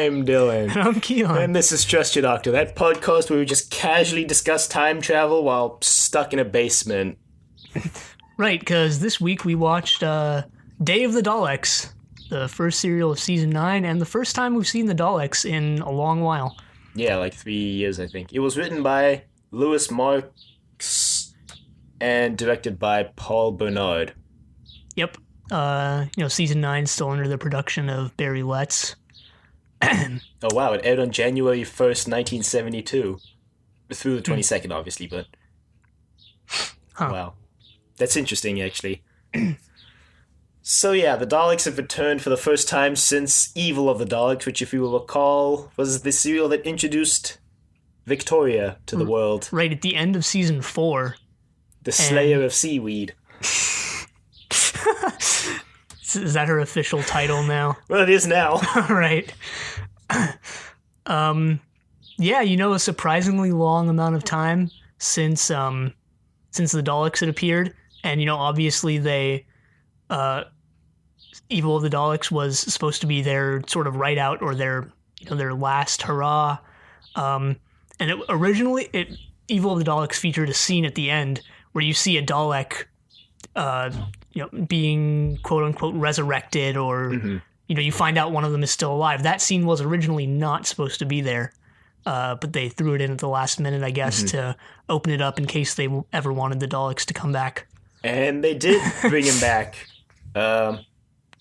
I'm Dylan. And I'm Kiyan. And this is Trust Your Doctor, that podcast where we just casually discuss time travel while stuck in a basement. Right, because this week we watched Day of the Daleks, the first serial of Season 9, and the first time we've seen the Daleks in a long while. Yeah, like 3 years, I think. It was written by Louis Marks and directed by Paul Bernard. Yep. Season 9 is still under the production of Barry Letts. Oh, wow, it aired on January 1st, 1972. Through the 22nd, obviously, but... Wow. That's interesting, actually. So yeah, the Daleks have returned for the first time since Evil of the Daleks, which, if you will recall, was the serial that introduced Victoria to the world. Right, at the end of Season 4. The Slayer of Seaweed. Is that her official title now? Well, it is now. Right. Yeah, a surprisingly long amount of time since the Daleks had appeared. And, obviously they... Evil of the Daleks was supposed to be their sort of right out, or their last hurrah. And originally, Evil of the Daleks featured a scene at the end where you see a Dalek, being quote unquote resurrected, or you find out one of them is still alive. That scene was originally not supposed to be there, but they threw it in at the last minute, I guess, to open it up in case they ever wanted the Daleks to come back. And they did bring him back.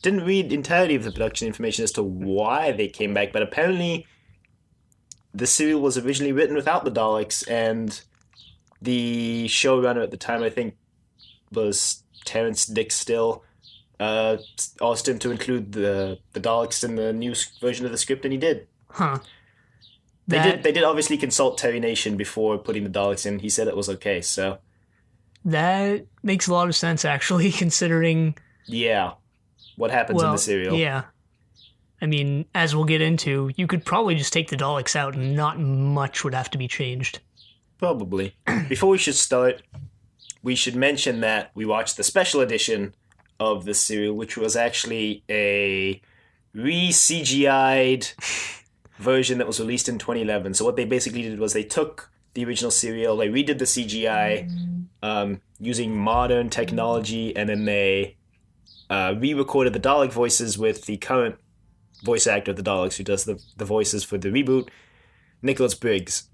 Didn't read entirety of the production information as to why they came back, but apparently the serial was originally written without the Daleks, and the showrunner at the time, I think, was Terrence Dick Still, asked him to include the Daleks in the new version of the script, and he did. Huh. They did obviously consult Terry Nation before putting the Daleks in. He said it was okay, so... That makes a lot of sense, actually, considering... Yeah. What happens in the serial. Yeah. I mean, as we'll get into, you could probably just take the Daleks out and not much would have to be changed. Probably. Before we should start, we should mention that we watched the special edition of the serial, which was actually a re-CGI'd version that was released in 2011. So what they basically did was they took the original serial, they redid the CGI using modern technology, and then they re-recorded the Dalek voices with the current voice actor of the Daleks, who does the voices for the reboot, Nicholas Briggs.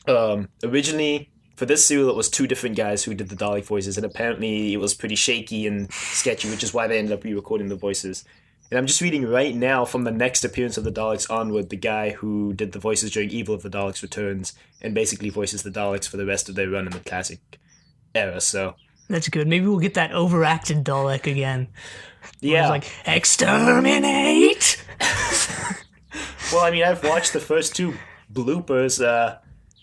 Originally, for this serial, it was two different guys who did the Dalek voices, and apparently it was pretty shaky and sketchy, which is why they ended up re-recording the voices. And I'm just reading right now, from the next appearance of the Daleks onward, the guy who did the voices during Evil of the Daleks returns, and basically voices the Daleks for the rest of their run in the classic era, so... That's good. Maybe we'll get that overacted Dalek again. Yeah. It's like, exterminate! Well, I mean, I've watched the first two bloopers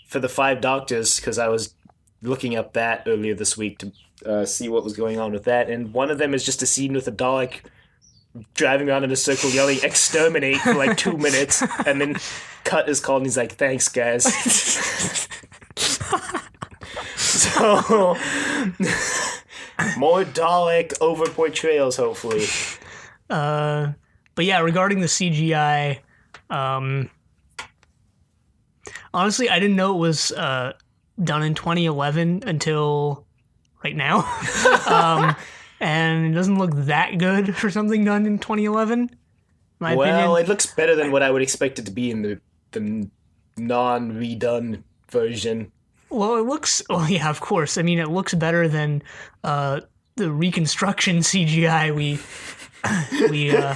for the Five Doctors, because I was looking up that earlier this week to see what was going on with that, and one of them is just a scene with a Dalek driving around in a circle yelling exterminate for like 2 minutes, and then cut is called and he's like, thanks guys. So more Dalek over portrayals, hopefully. But yeah, regarding the CGI, honestly, I didn't know it was done in 2011 until right now. And it doesn't look that good for something done in 2011, my opinion. It looks better than what I would expect it to be in the non-redone version. Well, it looks... Oh, yeah, of course. I mean, it looks better than the reconstruction CGI we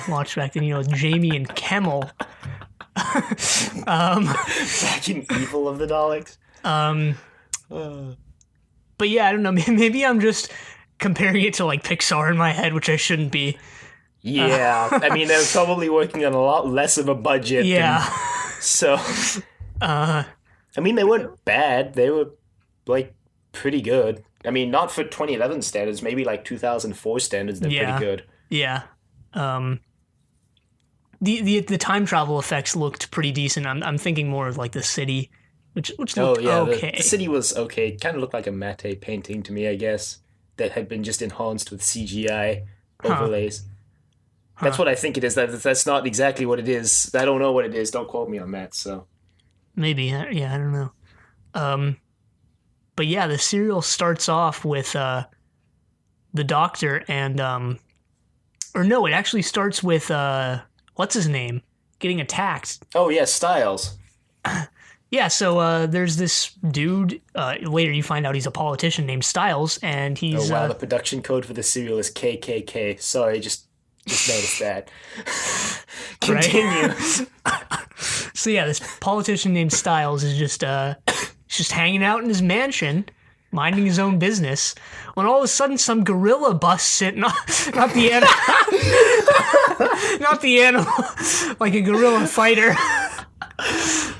watched back then, with Jamie and Kemmel. Back in Evil of the Daleks? But yeah, I don't know. Maybe I'm just comparing it to, like, Pixar in my head, which I shouldn't be. Yeah. I mean, they're probably working on a lot less of a budget. Yeah. So... I mean, they weren't bad. They were, like, pretty good. I mean, not for 2011 standards. Maybe, like, 2004 standards, they're pretty good. Yeah. The time travel effects looked pretty decent. I'm thinking more of, like, the city, which looked okay. The city was okay. It kind of looked like a matte painting to me, I guess, that had been just enhanced with CGI overlays. That's what I think it is. That's not exactly what it is. I don't know what it is. Don't quote me on that. So Maybe. Yeah, I don't know. But yeah, the serial starts off with the doctor and or no, it actually starts with what's his name getting attacked. oh yeah, Styles. Yeah, so there's this dude. Later, you find out he's a politician named Styles, and he's Oh wow, the production code for the serial is KKK. Sorry, just noticed that. Continue. So yeah, this politician named Styles is just hanging out in his mansion, minding his own business, when all of a sudden some gorilla busts in. Not the animal, not the animal, like a gorilla fighter,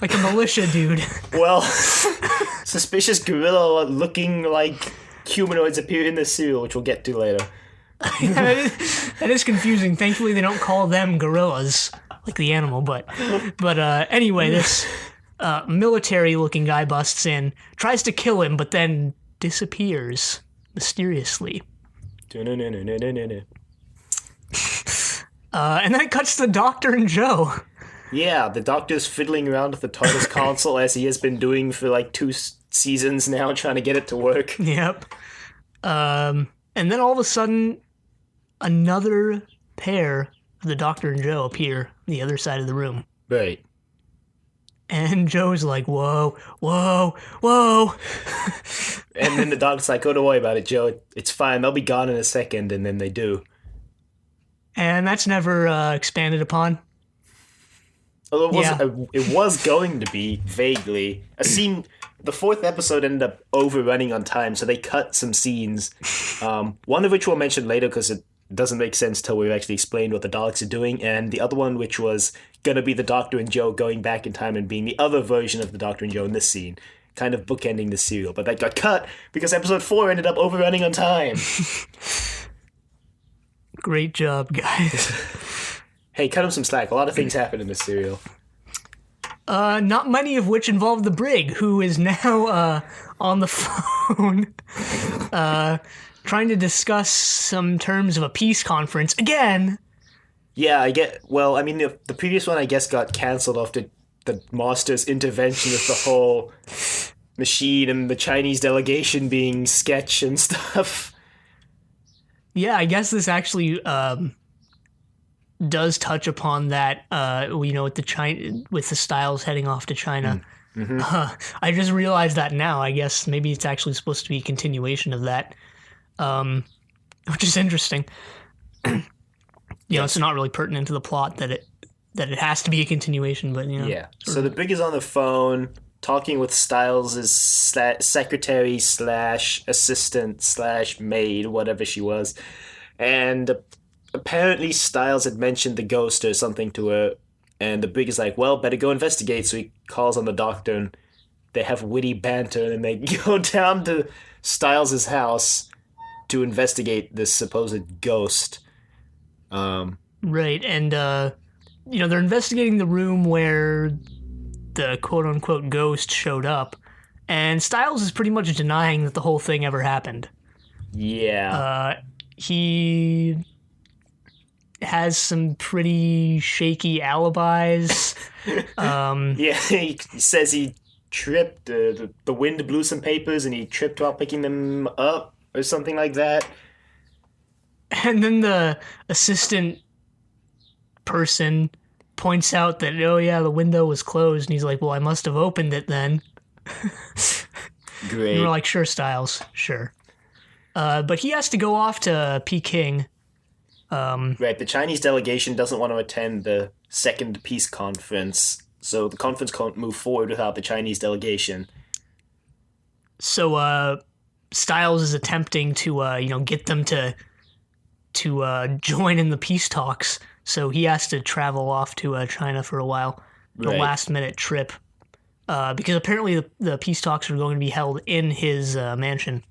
like a militia dude. Well, suspicious gorilla looking like humanoids appear in the serial, which we'll get to later. Yeah, that is confusing. Thankfully, they don't call them gorillas like the animal. But anyway, this military-looking guy busts in, tries to kill him, but then disappears mysteriously. And then it cuts to Doctor and Joe. Yeah, the Doctor's fiddling around with the TARDIS console as he has been doing for like 2 seasons now, trying to get it to work. Yep. And then all of a sudden, another pair of the Doctor and Joe appear on the other side of the room. Right. And Joe's like, whoa, whoa, whoa. And then the Doctor's like, oh, don't worry about it, Joe. It's fine. They'll be gone in a second. And then they do. And that's never expanded upon. Although it was going to be, vaguely. A scene... The 4th episode ended up overrunning on time, so they cut some scenes. One of which we'll mention later because it doesn't make sense till we've actually explained what the Daleks are doing, and the other one which was going to be the Doctor and Joe going back in time and being the other version of the Doctor and Joe in this scene, kind of bookending the serial. But that got cut because episode 4 ended up overrunning on time. Great job, guys. Hey, cut him some slack. A lot of things happen in this serial. Not many of which involve the Brig, who is now on the phone trying to discuss some terms of a peace conference again. Yeah, I get... Well, I mean, the previous one, I guess, got cancelled after the Master's intervention with the whole machine and the Chinese delegation being sketch and stuff. Yeah, I guess this actually... does touch upon that, with the Styles heading off to China. Mm-hmm. I just realized that now. I guess maybe it's actually supposed to be a continuation of that, which is interesting. It's not really pertinent to the plot that it has to be a continuation, but Yeah. So the Brig is on the phone talking with Styles' secretary / assistant / maid, whatever she was, and apparently Styles had mentioned the ghost or something to her, and the Brig is like, well, better go investigate. So he calls on the Doctor, and they have witty banter, and then they go down to Styles' house to investigate this supposed ghost. Right, and they're investigating the room where the quote-unquote ghost showed up, and Styles is pretty much denying that the whole thing ever happened. Yeah. He has some pretty shaky alibis. Yeah, he says he tripped. The wind blew some papers and he tripped while picking them up or something like that. And then the assistant person points out that, oh yeah, the window was closed. And he's like, well, I must have opened it then. Great. And we're like, sure, Styles, sure. But he has to go off to Peking. Right, the Chinese delegation doesn't want to attend the second peace conference, so the conference can't move forward without the Chinese delegation. So Styles is attempting to get them to join in the peace talks. So he has to travel off to China for a while, a last-minute trip, because apparently the peace talks are going to be held in his mansion.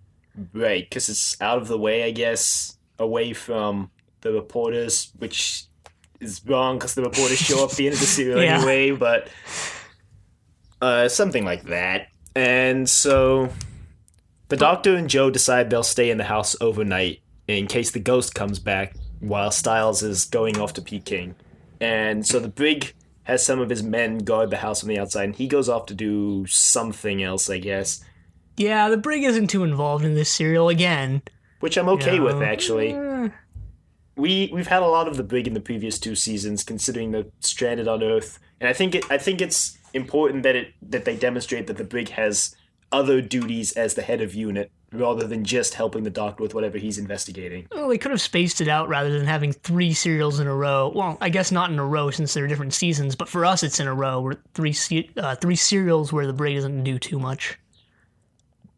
Right, because it's out of the way, I guess, away from the reporters, which is wrong because the reporters show up at the end of the serial anyway, but something like that. And so the Doctor and Joe decide they'll stay in the house overnight in case the ghost comes back, while Styles is going off to Peking. And so the Brig has some of his men guard the house from the outside, and he goes off to do something else, I guess. Yeah, the Brig isn't too involved in this serial again. Which I'm okay with, No. actually. We've had a lot of the Brig in the previous 2 seasons, considering they're stranded on Earth, and I think it's important that they demonstrate that the Brig has other duties as the head of unit rather than just helping the Doctor with whatever he's investigating. Well, they could have spaced it out rather than having 3 serials in a row. Well, I guess not in a row since they're different seasons, but for us it's in a row. Where three serials where the Brig doesn't do too much.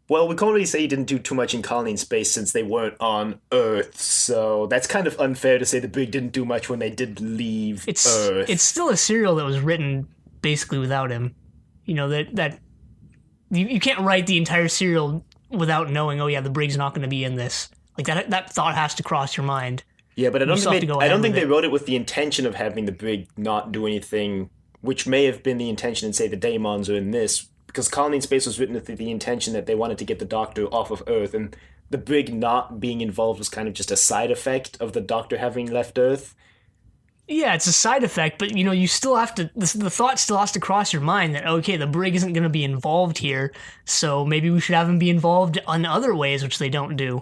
Well, we can't really say he didn't do too much in Colony in Space since they weren't on Earth, so that's kind of unfair to say the Brig didn't do much when they did leave Earth. It's still a serial that was written basically without him. You know, that you can't write the entire serial without knowing, oh yeah, the Brig's not going to be in this. Like that thought has to cross your mind. Yeah, but I don't think they it. wrote it with the intention of having the Brig not do anything, which may have been the intention in, say, the Daemons or in this, because Colony in Space was written with the intention that they wanted to get the Doctor off of Earth, and the Brig not being involved was kind of just a side effect of the Doctor having left Earth. Yeah, it's a side effect, but you still have to. The thought still has to cross your mind that okay, the Brig isn't going to be involved here, so maybe we should have him be involved in other ways, which they don't do.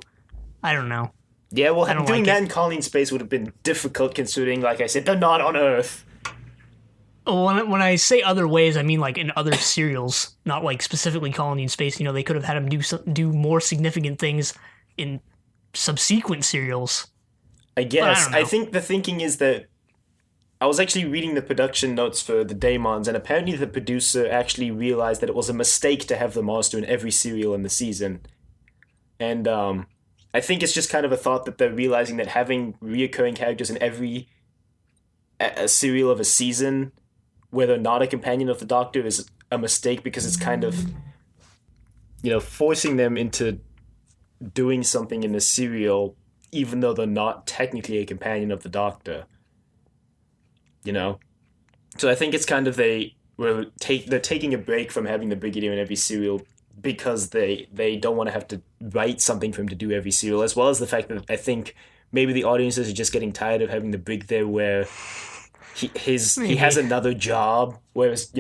I don't know. Yeah, well, doing that in Colony in Space would have been difficult, considering, like I said, they're not on Earth. When I say other ways, I mean like in other serials, not like specifically Colony in Space. They could have had him do more significant things in subsequent serials. I guess. I think the thinking is that I was actually reading the production notes for the Daemons, and apparently the producer actually realized that it was a mistake to have the monster in every serial in the season. And I think it's just kind of a thought that they're realizing that having reoccurring characters in every a serial of a season where they're not a companion of the Doctor is a mistake, because it's kind of, forcing them into doing something in the serial even though they're not technically a companion of the Doctor. So I think it's kind of they're taking a break from having the Brigadier in every serial because they don't want to have to write something for him to do every serial, as well as the fact that I think maybe the audiences are just getting tired of having the Brig there where he has another job, whereas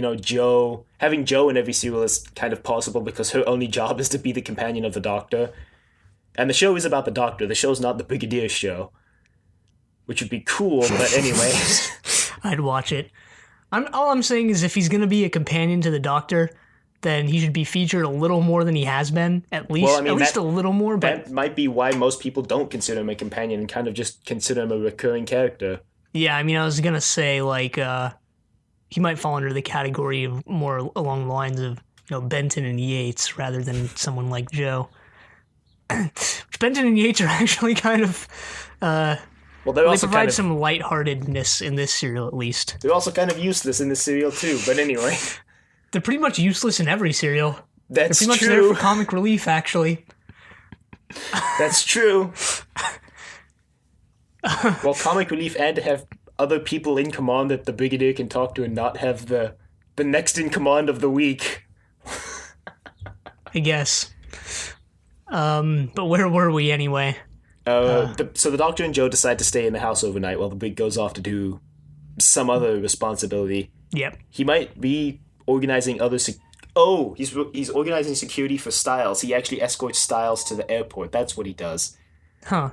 having Jo in every serial is kind of possible because her only job is to be the companion of the Doctor, and the show is about the Doctor. The show's not the Brigadier show, which would be cool, but anyway. I'd watch it. All I'm saying is if he's going to be a companion to the Doctor, then he should be featured a little more than he has been, at least. Well, at least a little more. But that might be why most people don't consider him a companion and kind of just consider him a recurring character. Yeah, I was going to say, he might fall under the category of more along the lines of, Benton and Yates rather than someone like Jo. Benton and Yates are actually kind of... Well, they provide some lightheartedness in this serial, at least. They're also kind of useless in this serial, too, but anyway. They're pretty much useless in every serial. That's true. They're pretty much there for comic relief, actually. That's true. Well, comic relief and to have other people in command that the Brigadier can talk to and not have the next in command of the week. I guess. But where were we anyway? So the Doctor and Jo decide to stay in the house overnight while the Brig goes off to do some other responsibility. Yep. He might be organizing other... he's organizing security for Styles. He actually escorts Styles to the airport. That's what he does. Huh.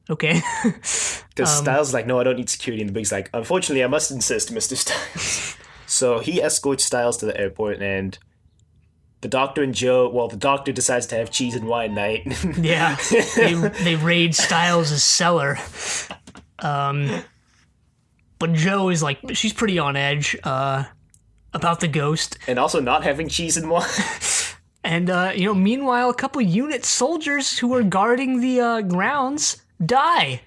Okay. Because Styles is like, no, I don't need security. And the Brig's like, unfortunately, I must insist, Mr. Styles. So he escorts Styles to the airport, and the Doctor and Jo... Well, the Doctor decides to have cheese and wine night. Yeah. They raid Styles' cellar. But Jo is like... She's pretty on edge about the ghost. And also not having cheese and wine. And, meanwhile, a couple unit soldiers who are guarding the grounds die.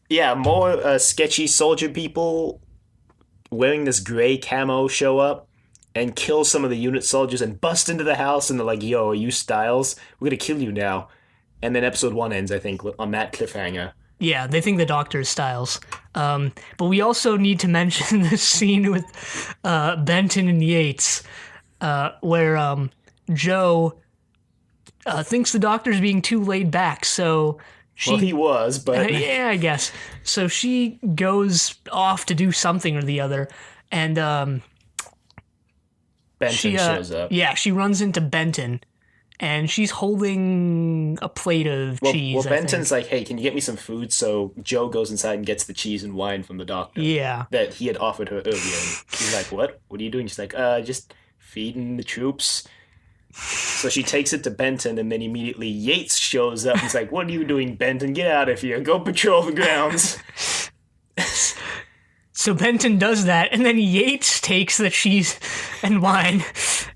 Yeah, more sketchy soldier people wearing this gray camo show up and kill some of the unit soldiers and bust into the house, and they're like, yo, are you Styles? We're gonna kill you now. And then episode 1 ends, I think, on that cliffhanger. Yeah, they think the Doctor is Styles. But we also need to mention this scene with Benton and Yates, where Jo thinks the doctor's being too laid back, so she... Well, he was, but... yeah, I guess. So she goes off to do something or the other, and Benton shows up. Yeah, she runs into Benton, and she's holding a plate of cheese. Well, Benton's like, hey, can you get me some food? So Joe goes inside and gets the cheese and wine from the doctor. Yeah. That he had offered her earlier. And she's like, what? What are you doing? She's like, just feeding the troops. So she takes it to Benton, and then immediately Yates shows up. He's like, what are you doing, Benton? Get out of here. Go patrol the grounds. So Benton does that, and then Yates takes the cheese and wine,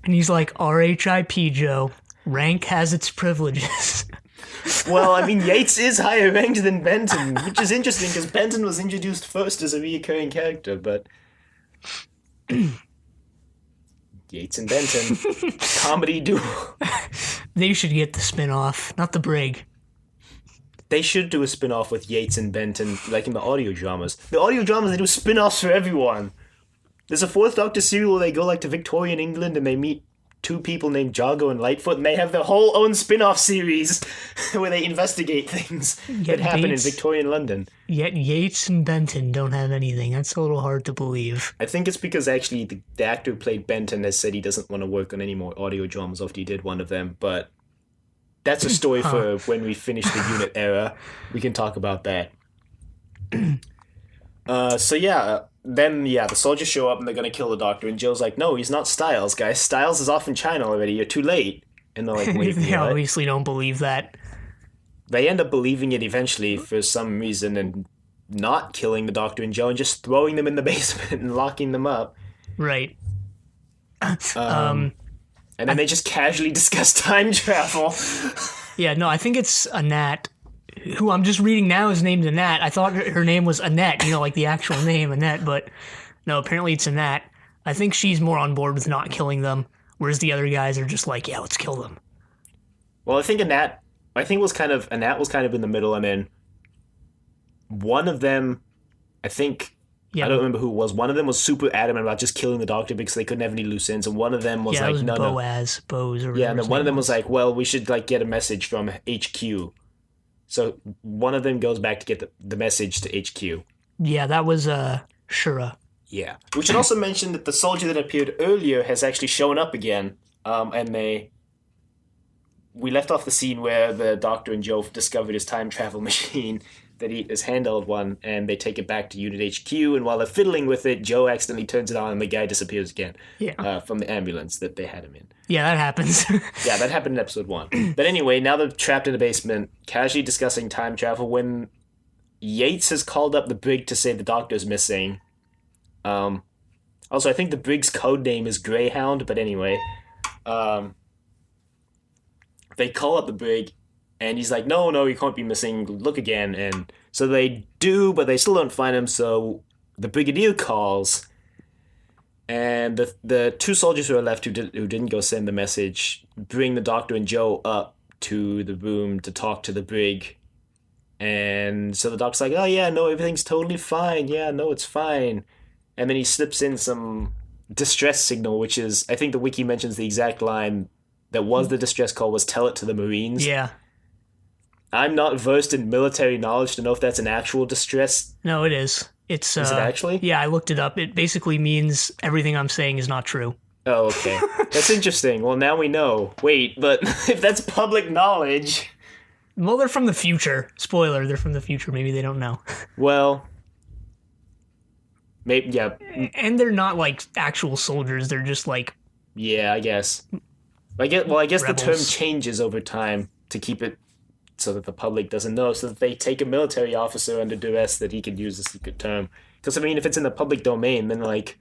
and he's like, R.H.I.P., Joe. Rank has its privileges. Well, I mean, Yates is higher ranked than Benton, which is interesting, because Benton was introduced first as a reoccurring character, but... Yates and Benton. Comedy duo. They should get the spin-off, not the Brig. They should do a spin-off with Yates and Benton, like in the audio dramas. The audio dramas, they do spin-offs for everyone. There's a Fourth Doctor serial where they go like to Victorian England and they meet two people named Jargo and Lightfoot, and they have their whole own spin-off series where they investigate things that happen in Victorian London. Yet Yates and Benton don't have anything. That's a little hard to believe. I think it's because actually the actor who played Benton has said he doesn't want to work on any more audio dramas after he did one of them, but that's a story for when we finish the unit era. We can talk about that. Then the soldiers show up and they're going to kill the doctor, and Joe's like, no, he's not Styles, guys. Styles is off in China already. You're too late. And they're like, wait, they obviously don't believe that. They end up believing it eventually for some reason and not killing the doctor and Joe and just throwing them in the basement and locking them up. Right. And then they just casually discuss time travel. Yeah, no, I think it's Annette, who I'm just reading now is named Annette. I thought her name was Annette, like the actual name, Annette, but no, apparently it's Annette. I think she's more on board with not killing them, whereas the other guys are just like, yeah, let's kill them. Well, I think Annette was kind of in the middle, and then one of them, I don't remember who it was. One of them was super adamant about just killing the doctor because they couldn't have any loose ends, and one of them was like, no. Bose, or yeah, and then one of them was like, well, we should like get a message from HQ. So one of them goes back to get the message to HQ. Yeah, that was Shura. Yeah. We should also mention that the soldier that appeared earlier has actually shown up again, and we left off the scene where the Doctor and Joe discovered his time travel machine, that his handheld one, and they take it back to Unit HQ, and while they're fiddling with it, Joe accidentally turns it on and the guy disappears again from the ambulance that they had him in. Yeah, that happens. Yeah, that happened in episode 1. But anyway, now they're trapped in the basement, casually discussing time travel, when Yates has called up the Brig to say the Doctor's missing. Also, I think the Brig's code name is Greyhound, but anyway. They call up the Brig, and he's like, no, he can't be missing, look again. And so they do, but they still don't find him, so the Brigadier calls, and the two soldiers who are left who didn't go send the message bring the Doctor and Joe up to the room to talk to the Brig. And so the Doctor's like, oh yeah, no, everything's totally fine. Yeah, no, it's fine. And then he slips in some distress signal, which is, I think the wiki mentions the exact line that was the distress call was, tell it to the Marines. Yeah. I'm not versed in military knowledge to know if that's an actual distress. No, it is. Is it actually? Yeah, I looked it up. It basically means everything I'm saying is not true. Oh, okay. That's interesting. Well, now we know. Wait, but if that's public knowledge... Well, they're from the future. Spoiler, they're from the future. Maybe they don't know. Well... Maybe, yeah. And they're not, like, actual soldiers. They're just, like... Yeah, I guess. I guess rebels. The term changes over time to keep it so that the public doesn't know, so that they take a military officer under duress that he could use a secret term. Because, I mean, if it's in the public domain, then, like,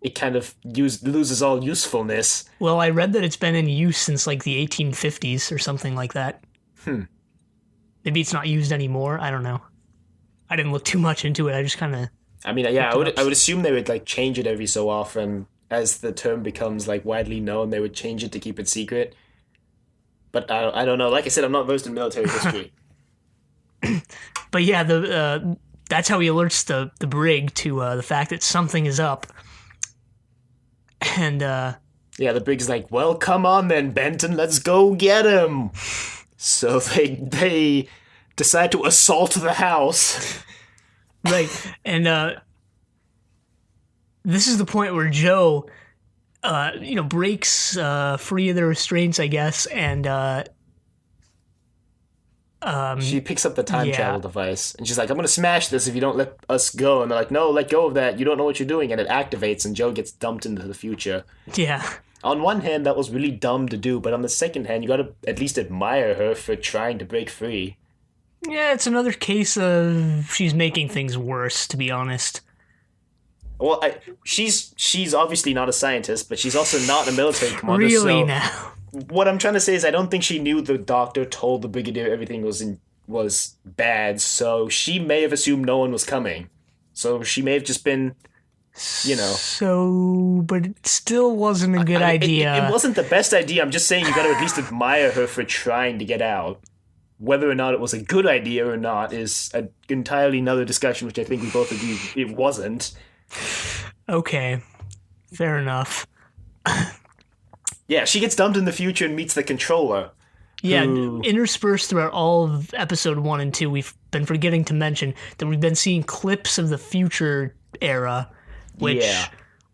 it kind of loses all usefulness. Well, I read that it's been in use since, like, the 1850s or something like that. Maybe it's not used anymore. I don't know. I didn't look too much into it. I just kind of... I mean, yeah, I would assume they would, like, change it every so often. As the term becomes, like, widely known, they would change it to keep it secret. But I don't know. Like I said, I'm not versed in military history. But yeah, that's how he alerts the Brig to the fact that something is up. And Yeah, the Brig's like, well, come on then, Benton, let's go get him. So they decide to assault the house. Right. And this is the point where Joe, breaks free of the restraints, I guess, and She picks up the time yeah, travel device, and she's like, I'm gonna smash this if you don't let us go. And they're like, no, let go of that. You don't know what you're doing. And it activates, and Joe gets dumped into the future. yeah. On one hand, that was really dumb to do, but on the second hand, you gotta at least admire her for trying to break free. Yeah, it's another case of she's making things worse, to be honest. Well, she's obviously not a scientist, but she's also not a military commander. Really So now. what I'm trying to say is, I don't think she knew the doctor told the brigadier everything was bad. So she may have assumed no one was coming. So she may have just been, you know. So, but it still wasn't a good I mean, idea. it wasn't the best idea. I'm just saying you got to at least admire her for trying to get out. Whether or not it was a good idea or not is an entirely another discussion, which I think we both agree it wasn't. Okay, fair enough. Yeah, she gets dumped in the future and meets the controller. Yeah, who- interspersed throughout all of episode 1 and 2, we've been forgetting to mention that we've been seeing clips of the future era, which Yeah.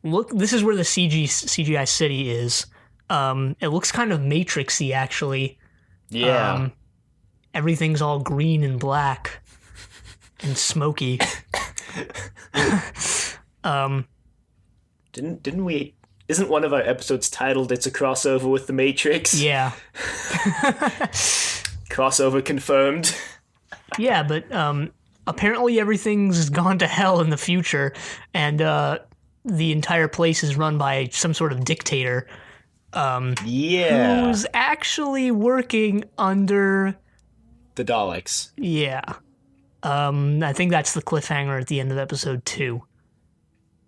look. This is where the CGI city is. It looks kind of Matrixy, actually. Yeah. Everything's all green and black and smoky. Didn't we? Isn't one of our episodes titled "It's a crossover with the Matrix"? Yeah, Crossover confirmed. yeah, but apparently everything's gone to hell in the future, and the entire place is run by some sort of dictator Yeah. who's actually working under. The Daleks. Yeah. I think that's the cliffhanger at the end of episode 2,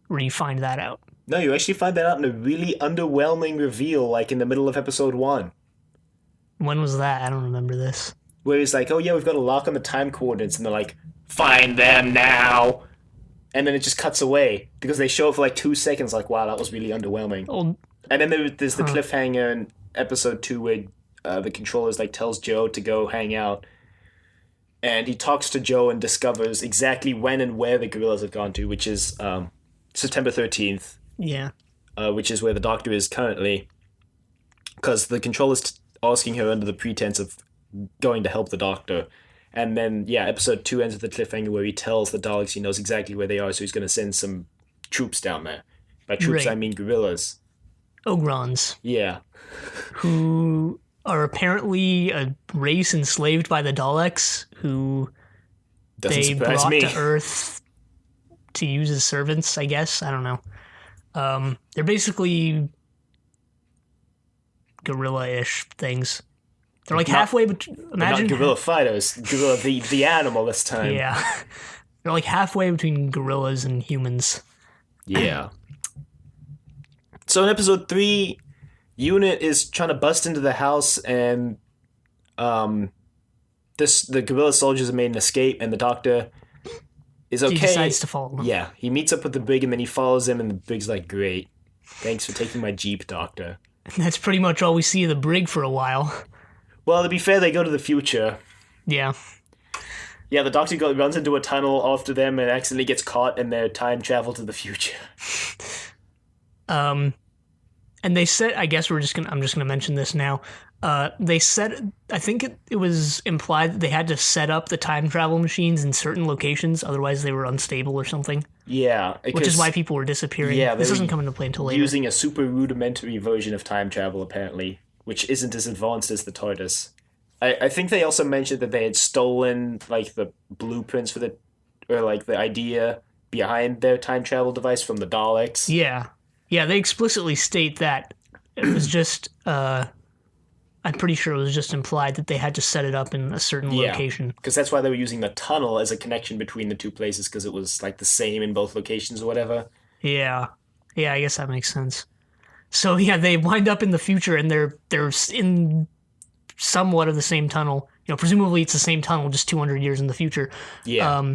where you find that out. No, you actually find that out in a really underwhelming reveal, like in the middle of episode 1. When was that? I don't remember this. Where he's like, oh yeah, we've got a lock on the time coordinates, and they're like, find them now! And then it just cuts away, because they show it for like 2 seconds, like, wow, that was really underwhelming. Oh, And then there's the cliffhanger in episode 2 where the controller's like tells Joe to go hang out. And he talks to Joe and discovers exactly when and where the gorillas have gone to, which is September 13th, yeah. which is where the doctor is currently. Because the controller's asking her under the pretense of going to help the doctor. And then, yeah, episode 2 ends with the cliffhanger where he tells the Daleks he knows exactly where they are, so he's going to send some troops down there. By troops, Right. I mean gorillas. Ogrons, Yeah. who are apparently a race enslaved by the Daleks, who Doesn't they surprise brought me. to Earth to use as servants, I guess. I don't know. They're basically gorilla-ish things. They're like Not- halfway between. They're Imagine, not gorilla fighters. Gorilla, the animal this time. yeah, they're like halfway between gorillas and humans. Yeah. So in episode 3, Unit is trying to bust into the house, and the gorilla soldiers have made an escape, and the doctor is okay. He decides to follow them. Yeah, he meets up with the Brig, and then he follows him, and the Brig's like, great. Thanks for taking my Jeep, Doctor. That's pretty much all we see of the brig for a while. Well, to be fair, they go to the future. Yeah. Yeah, the Doctor runs into a tunnel after them and accidentally gets caught in their time travel to the future. And they said, I guess I'm just gonna mention this now. They said, I think it was implied that they had to set up the time travel machines in certain locations, otherwise they were unstable or something. Yeah. Which is why people were disappearing. Yeah, this they doesn't were come into play until later. using a super rudimentary version of time travel, apparently, which isn't as advanced as the TARDIS. I think they also mentioned that they had stolen, like, the blueprints for the idea behind their time travel device from the Daleks. Yeah. Yeah, they explicitly state that. It was just, I'm pretty sure it was just implied that they had to set it up in a certain location. Because that's why they were using the tunnel as a connection between the two places, because it was, like, the same in both locations or whatever. Yeah. Yeah, I guess that makes sense. So, yeah, they wind up in the future, and they're in somewhat of the same tunnel. You know, presumably it's the same tunnel, just 200 years in the future. Yeah.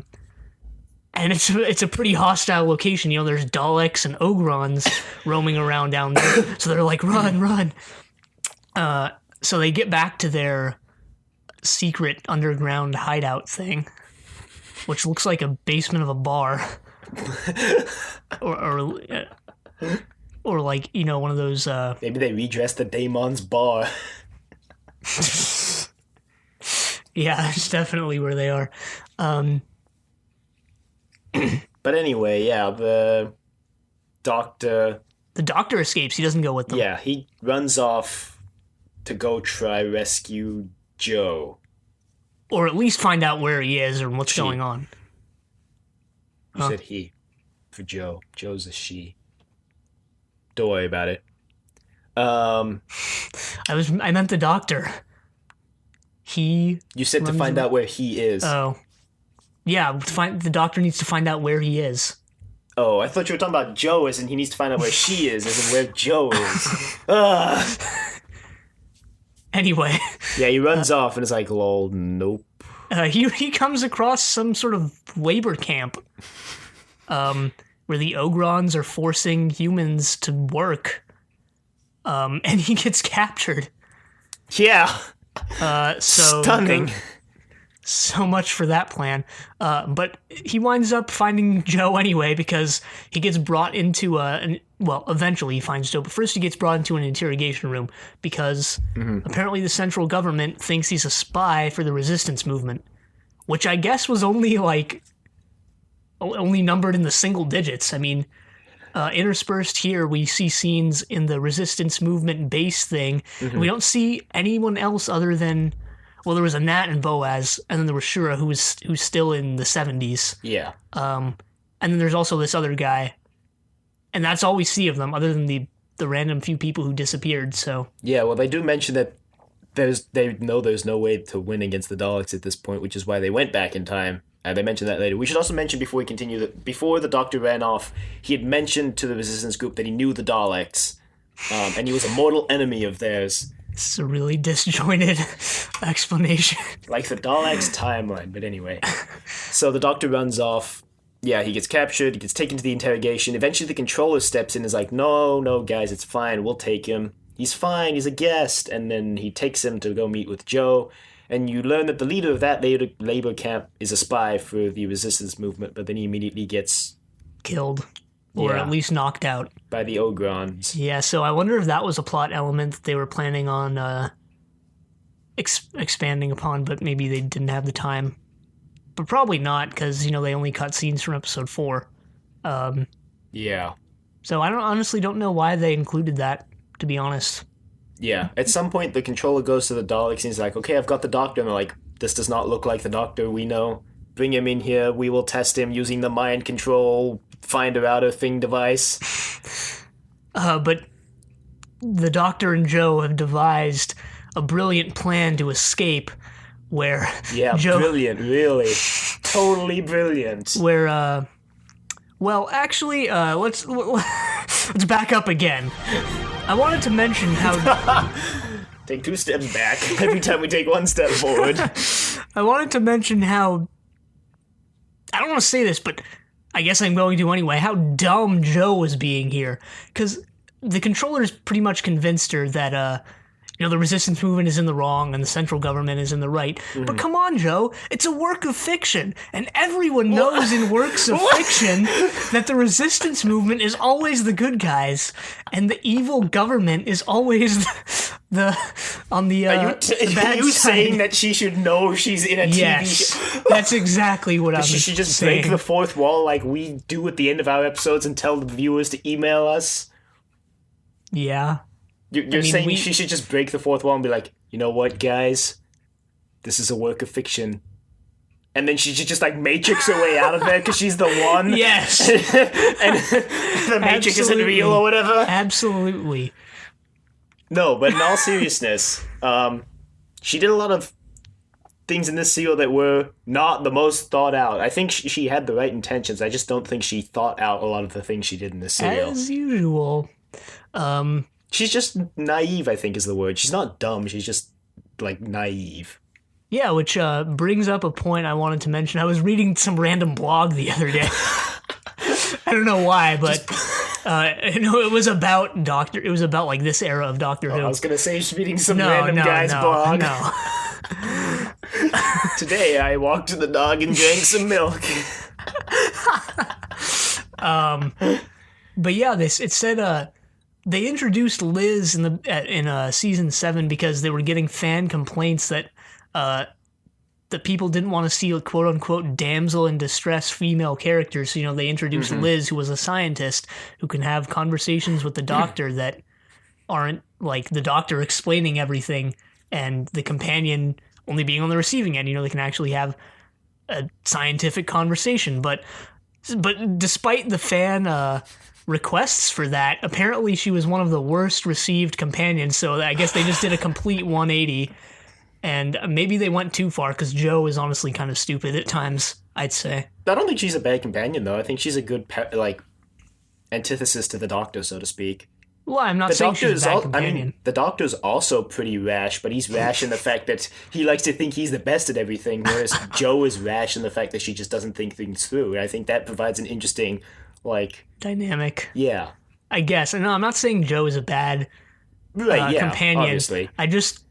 And it's a pretty hostile location. You know, there's Daleks and Ogrons roaming around down there. So they're like, run, run. So they get back to their secret underground hideout thing, which looks like a basement of a bar. or like, you know, one of those... Maybe they redressed the Daemon's bar. Yeah, that's definitely where they are. But anyway, yeah, the doctor... The doctor escapes. He doesn't go with them. Yeah, he runs off to go try rescue Joe. Or at least find out where he is or what's going on. You said he. For Joe. Joe's a she. Don't worry about it. I meant the doctor. You said to find out where he is. Oh. Yeah, the doctor needs to find out where he is. Oh, I thought you were talking about Joe as in he needs to find out where she is, as in where Joe is. Anyway. Yeah, he runs off and is like, lol, nope. He comes across some sort of labor camp where the Ogrons are forcing humans to work. And he gets captured. Yeah. So stunning. So much for that plan. But he winds up finding Joe anyway because he gets brought into eventually he finds Joe, but first he gets brought into an interrogation room because apparently the central government thinks he's a spy for the resistance movement, which I guess was only numbered in the single digits. I mean, interspersed here, we see scenes in the resistance movement base thing. And we don't see anyone else other than... Well, there was a Nat and Boaz, and then there was Shura, who's still in the 70s. Yeah. And then there's also this other guy. And that's all we see of them, other than the random few people who disappeared, so... Yeah, well, they do mention that they know there's no way to win against the Daleks at this point, which is why they went back in time. They mentioned that later. We should also mention before we continue that before the Doctor ran off, he had mentioned to the Resistance group that he knew the Daleks, and he was a mortal enemy of theirs. It's a really disjointed explanation. Like the Daleks timeline, but anyway. So the Doctor runs off. Yeah, he gets captured. He gets taken to the interrogation. Eventually the controller steps in and is like, no, guys, it's fine. We'll take him. He's fine. He's a guest. And then he takes him to go meet with Joe. And you learn that the leader of that labor camp is a spy for the resistance movement, but then he immediately gets... killed. Or at least knocked out. By the Ogrons. Yeah, so I wonder if that was a plot element that they were planning on expanding upon, but maybe they didn't have the time. But probably not, because, they only cut scenes from episode 4. Yeah. So I honestly don't know why they included that, to be honest. Yeah. At some point, the controller goes to the Daleks and he's like, okay, I've got the Doctor. And they're like, this does not look like the Doctor we know. Bring him in here. We will test him using the mind control finder outer thing device. But the Doctor and Joe have devised a brilliant plan to escape where Joe... brilliant, really. Totally brilliant. Where, let's back up again. I wanted to mention how... Take 2 steps back every time we take 1 step forward. I wanted to mention how... I don't want to say this, but I guess I'm going to anyway. How dumb Joe was being here. Because the controller's pretty much convinced her that, the resistance movement is in the wrong and the central government is in the right. But come on, Joe. It's a work of fiction. And everyone knows in works of fiction that the resistance movement is always the good guys. And the evil government is always the bad Are you side. saying that she should know she's in a TV show? That's exactly what I'm saying. She should just break the fourth wall like we do at the end of our episodes and tell the viewers to email us? Yeah. You're saying she should just break the fourth wall and be like, you know what, guys? This is a work of fiction. And then she should just, matrix her way out of there because she's the one? Yes! And the matrix isn't real or whatever? Absolutely. No, but in all seriousness, she did a lot of things in this serial that were not the most thought out. I think she had the right intentions. I just don't think she thought out a lot of the things she did in this serial. As usual. She's just naive, I think is the word. She's not dumb. She's just, naive. Yeah, which brings up a point I wanted to mention. I was reading some random blog the other day. I don't know why, but it was about It was about like this era of Doctor Who. I was gonna say she's reading some No, random guy's blog. No. Today I walked to the dog and drank some milk. But yeah, it said they introduced Liz in season 7 because they were getting fan complaints that people didn't want to see quote unquote damsel in distress female characters. So, they introduced Liz, who was a scientist who can have conversations with the Doctor that aren't like the Doctor explaining everything and the companion only being on the receiving end. They can actually have a scientific conversation. But despite the fan requests for that, apparently she was one of the worst received companions. So I guess they just did a complete 180. And maybe they went too far because Jo is honestly kind of stupid at times, I'd say. I don't think she's a bad companion, though. I think she's a good, antithesis to the Doctor, so to speak. Well, I'm not saying she's a bad companion. I mean, the Doctor's also pretty rash, but he's rash in the fact that he likes to think he's the best at everything, whereas Jo is rash in the fact that she just doesn't think things through. And I think that provides an interesting, dynamic. Yeah. I guess. And no, I'm not saying Jo is a bad companion. Obviously. I just...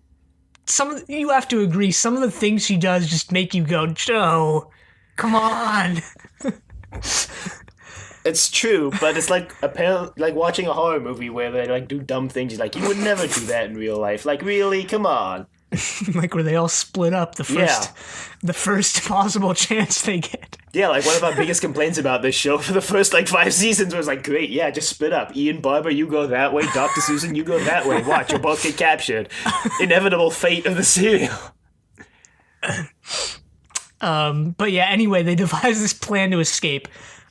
you have to agree, some of the things she does just make you go, Jo, come on. It's true, but it's like watching a horror movie where they do dumb things. You're like, you would never do that in real life. Like, really? Come on. Where they all split up the first possible chance they get. Yeah, one of our biggest complaints about this show for the first 5 seasons was great, yeah, just split up. Ian Barber, you go that way. Dr. Susan, you go that way. Watch, you'll both get captured. Inevitable fate of the serial. But yeah, anyway, they devise this plan to escape.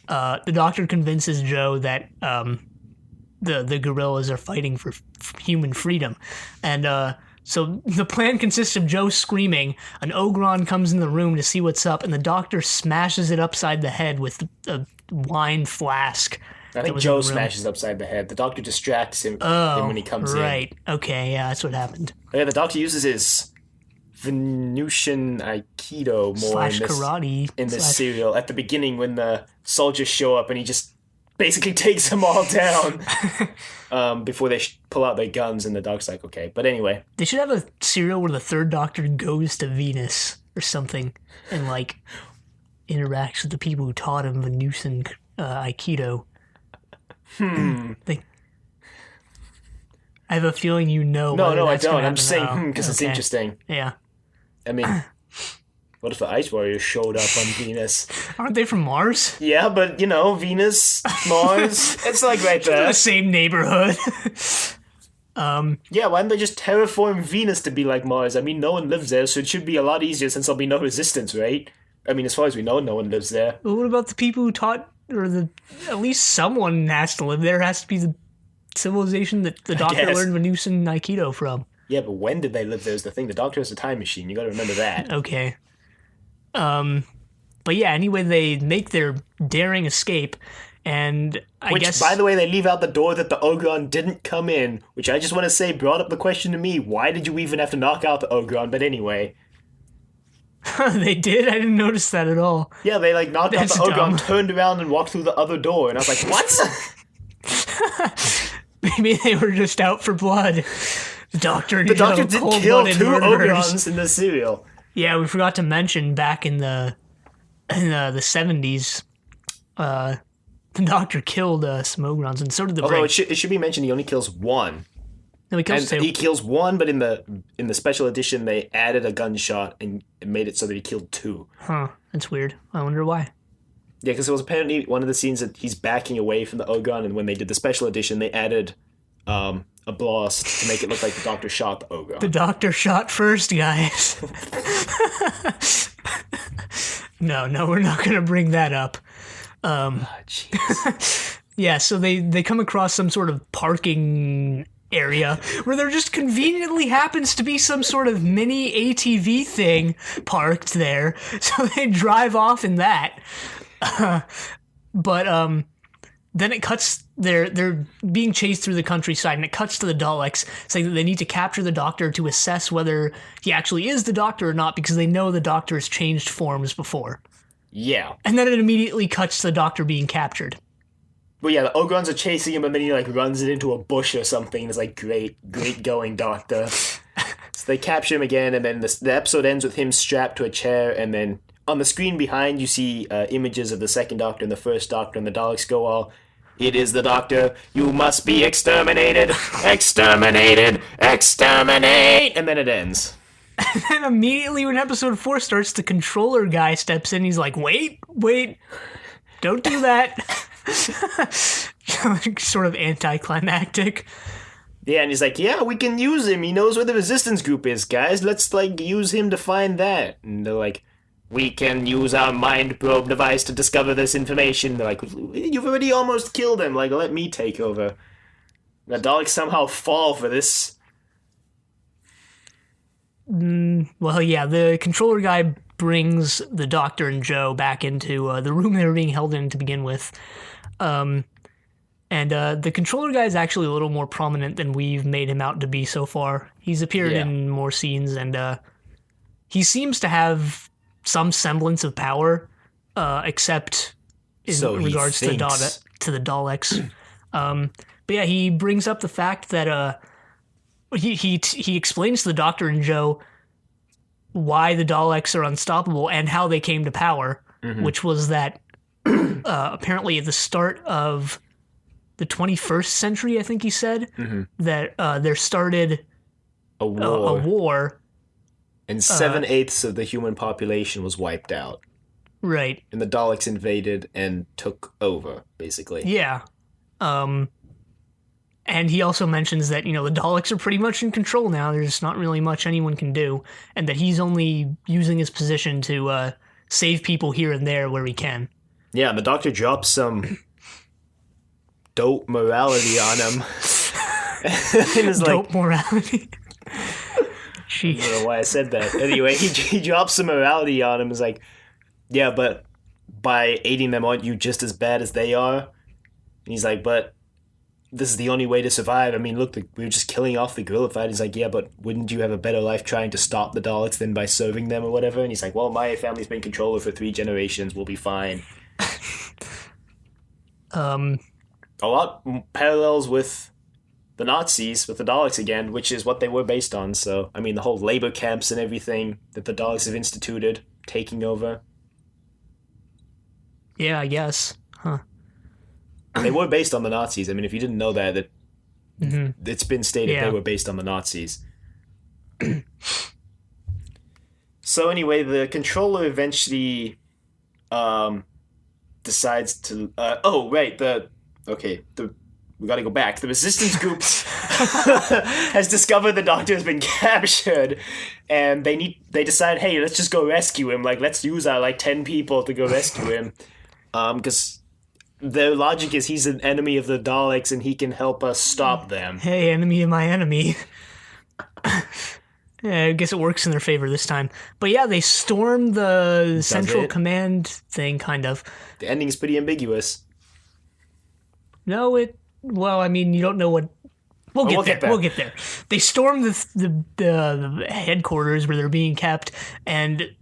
The Doctor convinces Jo that the gorillas are fighting for human freedom. And so the plan consists of Jo screaming, an Ogron comes in the room to see what's up, and the Doctor smashes it upside the head with a wine flask. I think Jo smashes upside the head. The Doctor distracts him when he comes in. Right. Okay, yeah, that's what happened. Yeah, the Doctor uses his Venusian Aikido more karate in this serial at the beginning when the soldiers show up and he just basically takes them all down before they pull out their guns, and the Doc's like, okay. But anyway. They should have a serial where the third Doctor goes to Venus or something and interacts with the people who taught him Venusian Aikido. I have a feeling you know. No, I don't. I'm just saying because it's interesting. Yeah. I mean, what if the Ice Warriors showed up on Venus? Aren't they from Mars? Yeah, but, Venus, Mars, it's right there. The same neighborhood. Yeah, why don't they just terraform Venus to be like Mars? I mean, no one lives there, so it should be a lot easier since there'll be no resistance, right? I mean, as far as we know, no one lives there. Well, what about the people who taught, at least someone has to live there? Has to be the civilization that the Doctor learned Venusian Aikido from. Yeah, but when did they live there is the thing. The Doctor has a time machine. You gotta remember that. Okay. But yeah, anyway, they make their daring escape, and I guess... Which, by the way, they leave out the door that the Ogron didn't come in, which I just want to say brought up the question to me, why did you even have to knock out the Ogron? But anyway... They did? I didn't notice that at all. Yeah, they knocked out the Ogron, turned around and walked through the other door, and I was like, what? Maybe they were just out for blood. The Doctor did kill 2 Ogrons in the serial. Yeah, we forgot to mention back in the 70s, the Doctor killed some Ogrons, and so did the Brig. Although it should be mentioned he only kills 1. No, he kills 2. He kills 1, but in the special edition they added a gunshot and made it so that he killed 2. Huh, that's weird. I wonder why. Yeah, because it was apparently one of the scenes that he's backing away from the Ogron, and when they did the special edition, they added a blast to make it look like the Doctor shot the Ogron. The Doctor shot first, guys. No, we're not going to bring that up. Yeah, so they come across some sort of parking area where there just conveniently happens to be some sort of mini ATV thing parked there. So they drive off in that. But then it cuts they're being chased through the countryside, and it cuts to the Daleks saying that they need to capture the Doctor to assess whether he actually is the Doctor or not, because they know the Doctor has changed forms before. Yeah. And then it immediately cuts to the Doctor being captured. But yeah, the Ogrons are chasing him, and then he like runs it into a bush or something. And it's like, great going, Doctor. So they capture him again, and then the episode ends with him strapped to a chair, and then on the screen behind you see images of the second Doctor and the first Doctor, and the Daleks go all, "It is the Doctor, you must be exterminated, exterminated, exterminate," and then it ends. And then immediately when episode 4 starts, the controller guy steps in. He's like, wait, don't do that. Sort of anticlimactic. Yeah, and he's like, yeah, we can use him. He knows where the resistance group is, guys. Let's, like, use him to find that. And they're like, we can use our mind probe device to discover this information. They're like, you've already almost killed him. Like, let me take over. The Daleks somehow fall for this. Well, yeah, the controller guy brings the Doctor and Joe back into the room they were being held in to begin with. And the controller guy is actually a little more prominent than we've made him out to be so far. He's appeared in more scenes, and he seems to have some semblance of power, except in regards to the Daleks. But yeah, he brings up the fact that he explains to the Doctor and Joe why the Daleks are unstoppable and how they came to power, which was that apparently at the start of the 21st century, I think he said, that there started a war. And 7/8 of the human population was wiped out. Right. And the Daleks invaded and took over, basically. Yeah. And he also mentions that, the Daleks are pretty much in control now. There's not really much anyone can do. And that he's only using his position to save people here and there where he can. Yeah, and the Doctor drops some dope morality on him. Dope morality? Jeez. I don't know why I said that. Anyway, he drops some morality on him. He's like, yeah, but by aiding them, aren't you just as bad as they are? And he's like, but this is the only way to survive. I mean, look, we were just killing off the gorilla fight. He's like, yeah, but wouldn't you have a better life trying to stop the Daleks than by serving them or whatever? And he's like, well, my family's been controller for 3 generations. We'll be fine. A lot parallels with the Nazis, with the Daleks again, which is what they were based on. So, I mean, the whole labor camps and everything that the Daleks have instituted, taking over. Yeah, I guess. Huh. They were based on the Nazis. I mean, if you didn't know that it's been stated they were based on the Nazis. So anyway, the controller eventually decides to... we gotta go back. The resistance group has discovered the Doctor has been captured, and they decide, hey, let's just go rescue him. Like, let's use our 10 people to go rescue him, because their logic is he's an enemy of the Daleks and he can help us stop them. Hey, enemy of my enemy. Yeah, I guess it works in their favor this time. But yeah, they storm the Central Command thing, kind of. The ending is pretty ambiguous. No, well, I mean, you don't know what... We'll get there. They storm the headquarters where they're being kept, and,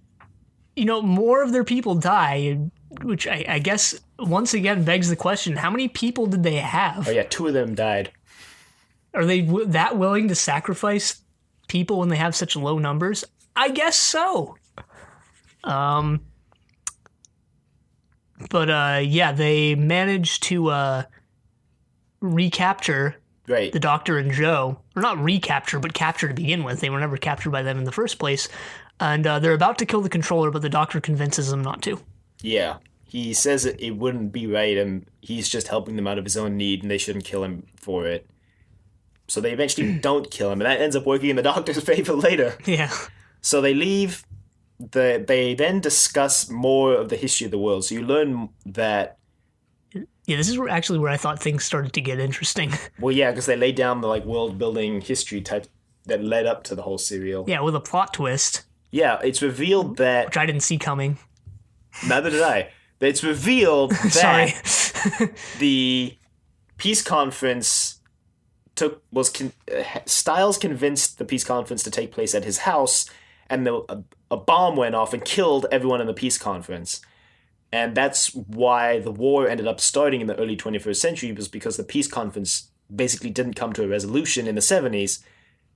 more of their people die, which I guess, once again, begs the question, how many people did they have? Oh, yeah, 2 of them died. Are they that willing to sacrifice people when they have such low numbers? I guess so. But, they managed to... recapture the Doctor and Joe. Or not recapture, but capture to begin with. They were never captured by them in the first place. And they're about to kill the controller, but the Doctor convinces them not to. Yeah. He says it wouldn't be right, and he's just helping them out of his own need, and they shouldn't kill him for it. So they eventually don't kill him, and that ends up working in the Doctor's favor later. Yeah. So they leave. They then discuss more of the history of the world. So you learn that... Yeah, this is actually where I thought things started to get interesting. Well, yeah, because they laid down the world-building history type that led up to the whole serial. Yeah, with a plot twist. Yeah, it's revealed that... Which I didn't see coming. Neither did I. But it's revealed that the peace conference Styles convinced the peace conference to take place at his house, and a bomb went off and killed everyone in the peace conference. And that's why the war ended up starting in the early 21st century, was because the peace conference basically didn't come to a resolution in the 70s,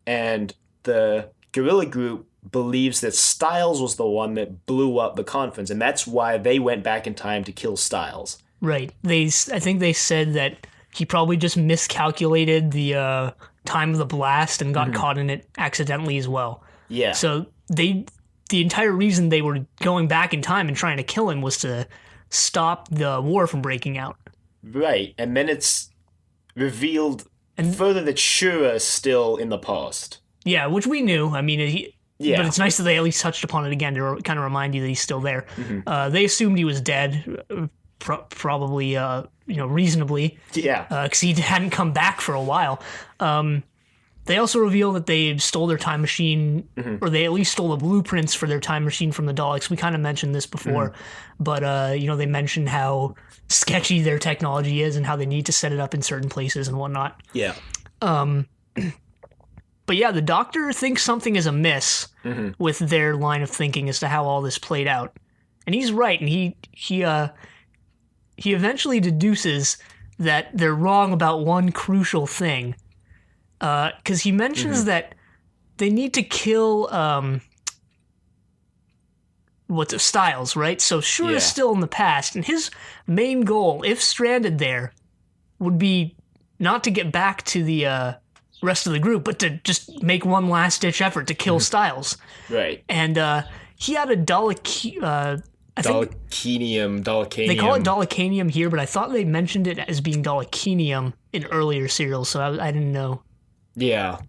and the guerrilla group believes that Styles was the one that blew up the conference, and that's why they went back in time to kill Styles. Right. I think they said that he probably just miscalculated the time of the blast and got caught in it accidentally as well. Yeah. So the entire reason they were going back in time and trying to kill him was to stop the war from breaking out. Right. And then it's revealed further that Shura is still in the past. Yeah, which we knew. I mean, but it's nice that they at least touched upon it again to kind of remind you that he's still there. They assumed he was dead, probably, reasonably. Yeah. Because he hadn't come back for a while. They also reveal that they stole their time machine, or they at least stole the blueprints for their time machine from the Daleks. We kind of mentioned this before, but they mentioned how sketchy their technology is and how they need to set it up in certain places and whatnot. Yeah. But yeah, the Doctor thinks something is amiss with their line of thinking as to how all this played out, and he's right. And he eventually deduces that they're wrong about one crucial thing. Because he mentions that they need to kill Styles, right? So Shura's still in the past, and his main goal, if stranded there, would be not to get back to the rest of the group, but to just make one last-ditch effort to kill Styles. Right. And he had a Dalekanium. They call it Dalekanium here, but I thought they mentioned it as being Dalekinium in earlier serials, so I didn't know. Yeah.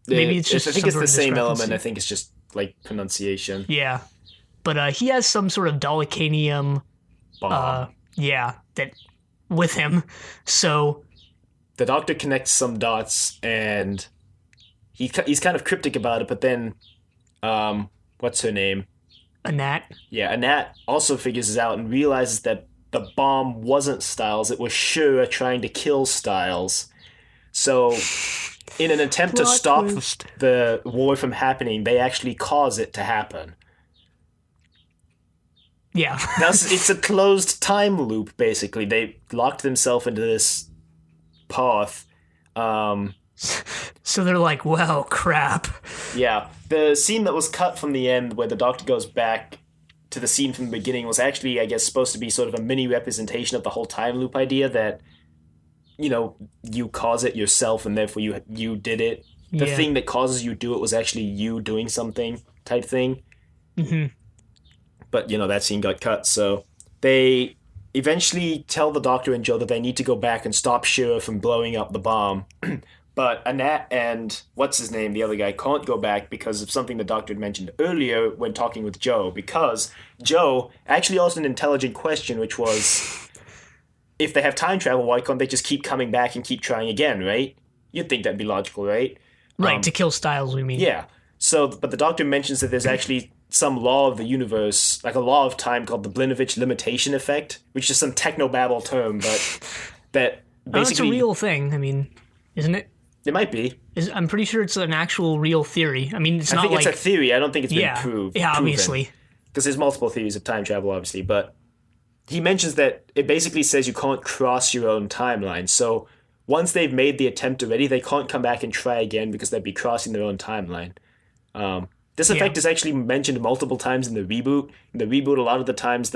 Maybe it's just I think it's the same discrepancy. element. I think it's just like pronunciation. Yeah. But he has some sort of Dalekanium Bomb. that with him. So The Doctor connects some dots, and he's kind of cryptic about it, but then what's her name? Anat. Yeah, Anat also figures it out and realizes that the bomb wasn't Styles, it was Shura trying to kill Styles. So in an attempt to Plot stop twist. the war from happening, they actually cause it to happen. Yeah. It's a closed time loop, basically. They locked themselves into this path. So they're like, well, crap. Yeah. The scene that was cut from the end where the Doctor goes back to the scene from the beginning was actually, I guess, supposed to be sort of a mini representation of the whole time loop idea that, you cause it yourself and therefore you did it. The thing that causes you to do it was actually you doing something type thing. Mm-hmm. But, that scene got cut, so they eventually tell the Doctor and Joe that they need to go back and stop Shura from blowing up the bomb. But Anat and what's-his-name, the other guy, can't go back because of something the Doctor had mentioned earlier when talking with Joe, because Joe actually asked an intelligent question, which was, if they have time travel, why can't they just keep coming back and keep trying again, right? You'd think that'd be logical, right? Right, to kill Styles, we mean. Yeah. So, but the Doctor mentions that there's actually some law of the universe, like a law of time called the Blinovitch limitation effect, which is some technobabble term, but that basically... it's a real thing, I mean, isn't it? It might be. I'm pretty sure it's an actual real theory. I mean, I think it's a theory. I don't think it's been proved. Yeah, obviously. Because there's multiple theories of time travel, obviously, but he mentions that it basically says you can't cross your own timeline. So once they've made the attempt already, they can't come back and try again because they'd be crossing their own timeline. This effect is actually mentioned multiple times in the reboot. In the reboot, a lot of the times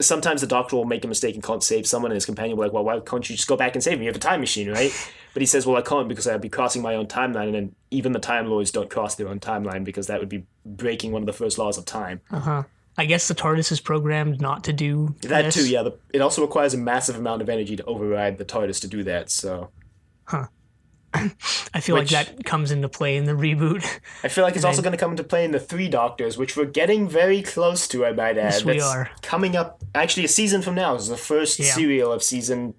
sometimes the Doctor will make a mistake and can't save someone, and his companion will be like, well, why can't you just go back and save me? You have a time machine, right? But he says, well, I can't because I'd be crossing my own timeline, and then even the Time Lords don't cross their own timeline because that would be breaking one of the first laws of time. Uh-huh. I guess the TARDIS is programmed not to do that this. too, yeah. It also requires a massive amount of energy to override the TARDIS to do that, so... Huh. I feel like that comes into play in the reboot. I feel like it's also going to come into play in the Three Doctors, which we're getting very close to, I might add. Yes, we are. Coming up, actually, a season from now. This is the first serial of season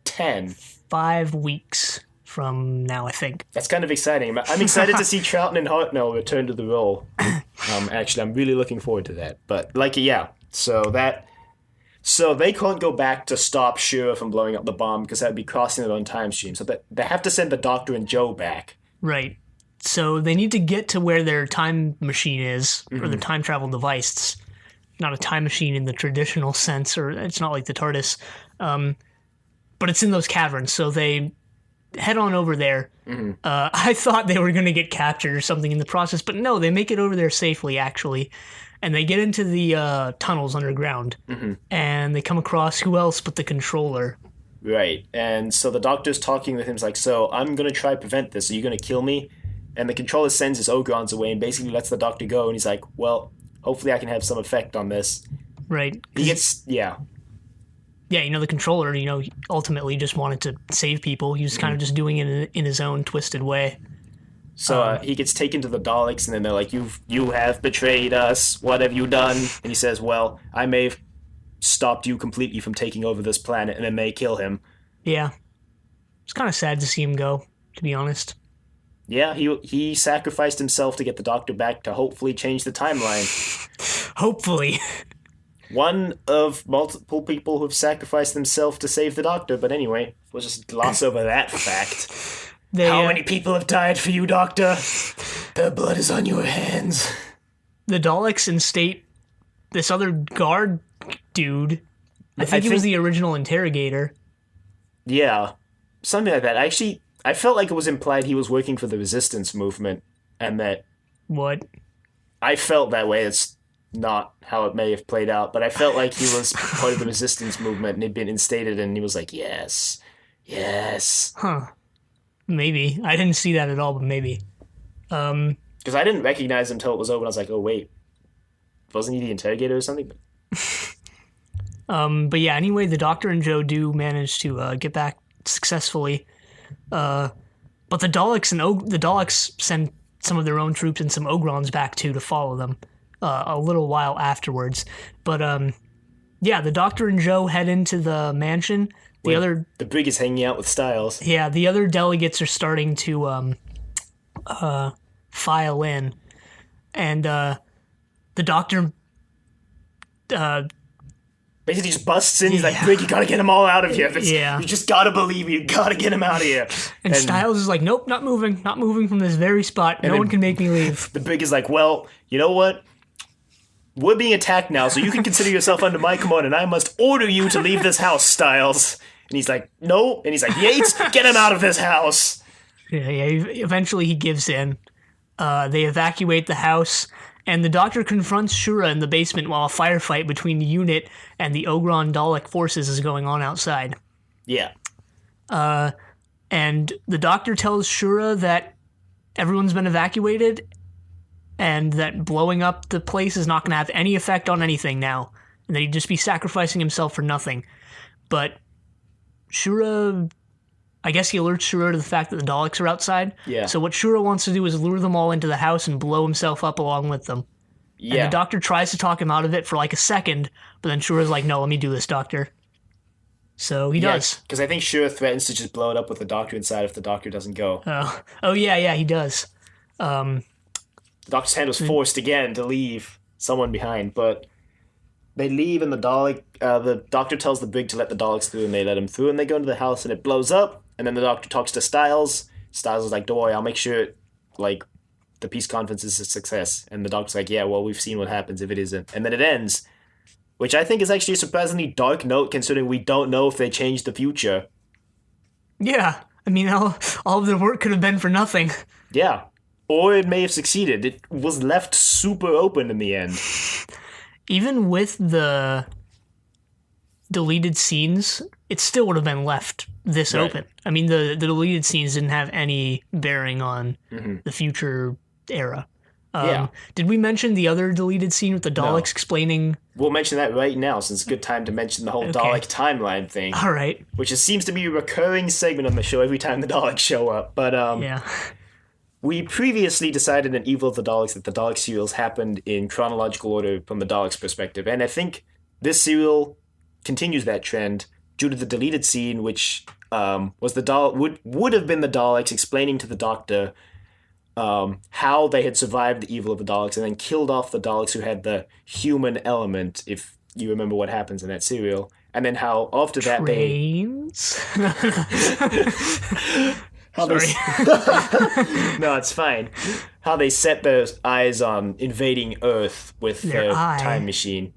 10. 5 weeks from now, I think. That's kind of exciting. I'm excited to see Troughton and Hartnell return to the role. Actually, I'm really looking forward to that. But, so So they can't go back to stop Shura from blowing up the bomb because that would be crossing their own time stream. So they have to send the Doctor and Joe back. Right. So they need to get to where their time machine is, or their time travel device. It's not a time machine in the traditional sense, or it's not like the TARDIS. But it's in those caverns, so they head on over there. I thought they were going to get captured or something in the process, but no, they make it over there safely, actually. And they get into the tunnels underground, and they come across who else but the controller. Right. And so the Doctor's talking with him. He's like, so I'm going to try to prevent this. Are you going to kill me? And the controller sends his Ogrons away and basically lets the Doctor go. And he's like, well, hopefully I can have some effect on this. Right. He gets, Yeah, the controller, ultimately just wanted to save people. He was kind of just doing it in his own twisted way. So he gets taken to the Daleks, and then they're like, you have betrayed us. What have you done? And he says, well, I may have stopped you completely from taking over this planet, and then they kill him. Yeah. It's kind of sad to see him go, to be honest. Yeah, he sacrificed himself to get the Doctor back to hopefully change the timeline. Hopefully. One of multiple people who have sacrificed themselves to save the Doctor, but anyway, we'll just gloss over that fact. How many people have died for you, Doctor? Their blood is on your hands. The Daleks instate this other guard dude. I think he was the original interrogator. Yeah, something like that. I felt like it was implied he was working for the resistance movement, and that... What? I felt that way. It's not how it may have played out, but I felt like he was part of the resistance movement and he'd been instated, and he was like, yes. Huh. Maybe. I didn't see that at all, but maybe. Because I didn't recognize him until it was over, and I was like, oh, wait. Wasn't he the interrogator or something? But yeah, anyway, the Doctor and Joe do manage to get back successfully. But the Daleks send some of their own troops and some Ogrons back too to follow them a little while afterwards. But the Doctor and Joe head into the mansion. The brig is hanging out with Styles. Yeah, the other delegates are starting to file in, and the Doctor basically just busts in. He's like, Brig, you gotta get them all out of here. Yeah. You just gotta believe me. You gotta get them out of here. And Styles is like, nope, not moving from this very spot. No one can make me leave. The Brig is like, well, you know what? We're being attacked now, so you can consider yourself under my command, and I must order you to leave this house, Styles. And he's like, no. And he's like, Yates, get him out of this house. Yeah. Eventually he gives in. They evacuate the house, and the Doctor confronts Shura in the basement while a firefight between the unit and the Ogron Dalek forces is going on outside. Yeah. And the Doctor tells Shura that everyone's been evacuated and that blowing up the place is not going to have any effect on anything now, and that he'd just be sacrificing himself for nothing. But Shura... I guess he alerts Shura to the fact that the Daleks are outside. Yeah. So what Shura wants to do is lure them all into the house and blow himself up along with them. Yeah. And the Doctor tries to talk him out of it for like a second, but then Shura's like, no, let me do this, Doctor. So he does. Because I think Shura threatens to just blow it up with the Doctor inside if the Doctor doesn't go. Oh yeah, he does. The Doctor's hand was forced again to leave someone behind, but they leave, and the Doctor tells the Brig to let the Daleks through, and they let him through, and they go into the house, and it blows up. And then the Doctor talks to Styles. Styles is like, don't worry, I'll make sure, the peace conference is a success. And the Doctor's like, yeah, well, we've seen what happens if it isn't. And then it ends, which I think is actually a surprisingly dark note, considering we don't know if they changed the future. Yeah, I mean, all of their work could have been for nothing. Yeah, or it may have succeeded. It was left super open in the end. Even with the deleted scenes, it still would have been left this open. I mean, the deleted scenes didn't have any bearing on the future era. Did we mention the other deleted scene with the Daleks explaining... We'll mention that right now, since it's a good time to mention the whole Dalek timeline thing. All right. Which seems to be a recurring segment on the show every time the Daleks show up. But we previously decided in Evil of the Daleks that the Dalek serials happened in chronological order from the Daleks' perspective. And I think this serial continues that trend due to the deleted scene, which was would have been the Daleks explaining to the Doctor how they had survived the evil of the Daleks and then killed off the Daleks who had the human element, if you remember what happens in that serial, and then how after that Trains? how Sorry. no, it's fine. How they set their eyes on invading Earth with Their their eye. time machine.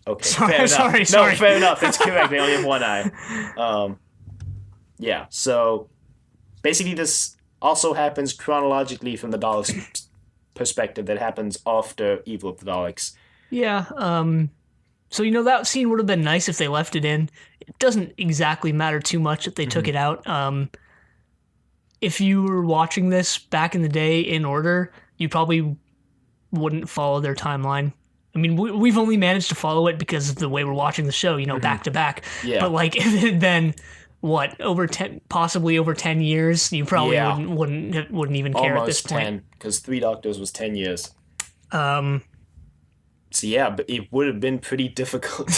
Okay, Sorry, fair enough. sorry. No, fair enough. That's correct. They only have one eye. Yeah. So basically, this also happens chronologically from the Daleks' perspective. That happens after Evil of the Daleks. Yeah, so, that scene would have been nice if they left it in. It doesn't exactly matter too much that they took it out. If you were watching this back in the day in order, you probably wouldn't follow their timeline. I mean, we've only managed to follow it because of the way we're watching the show, back to back. Yeah. But, like, if it had been, possibly over 10 years, you probably wouldn't even care at this Almost point. 10, because 3 Doctors was 10 years. Um, So yeah, but it would have been pretty difficult.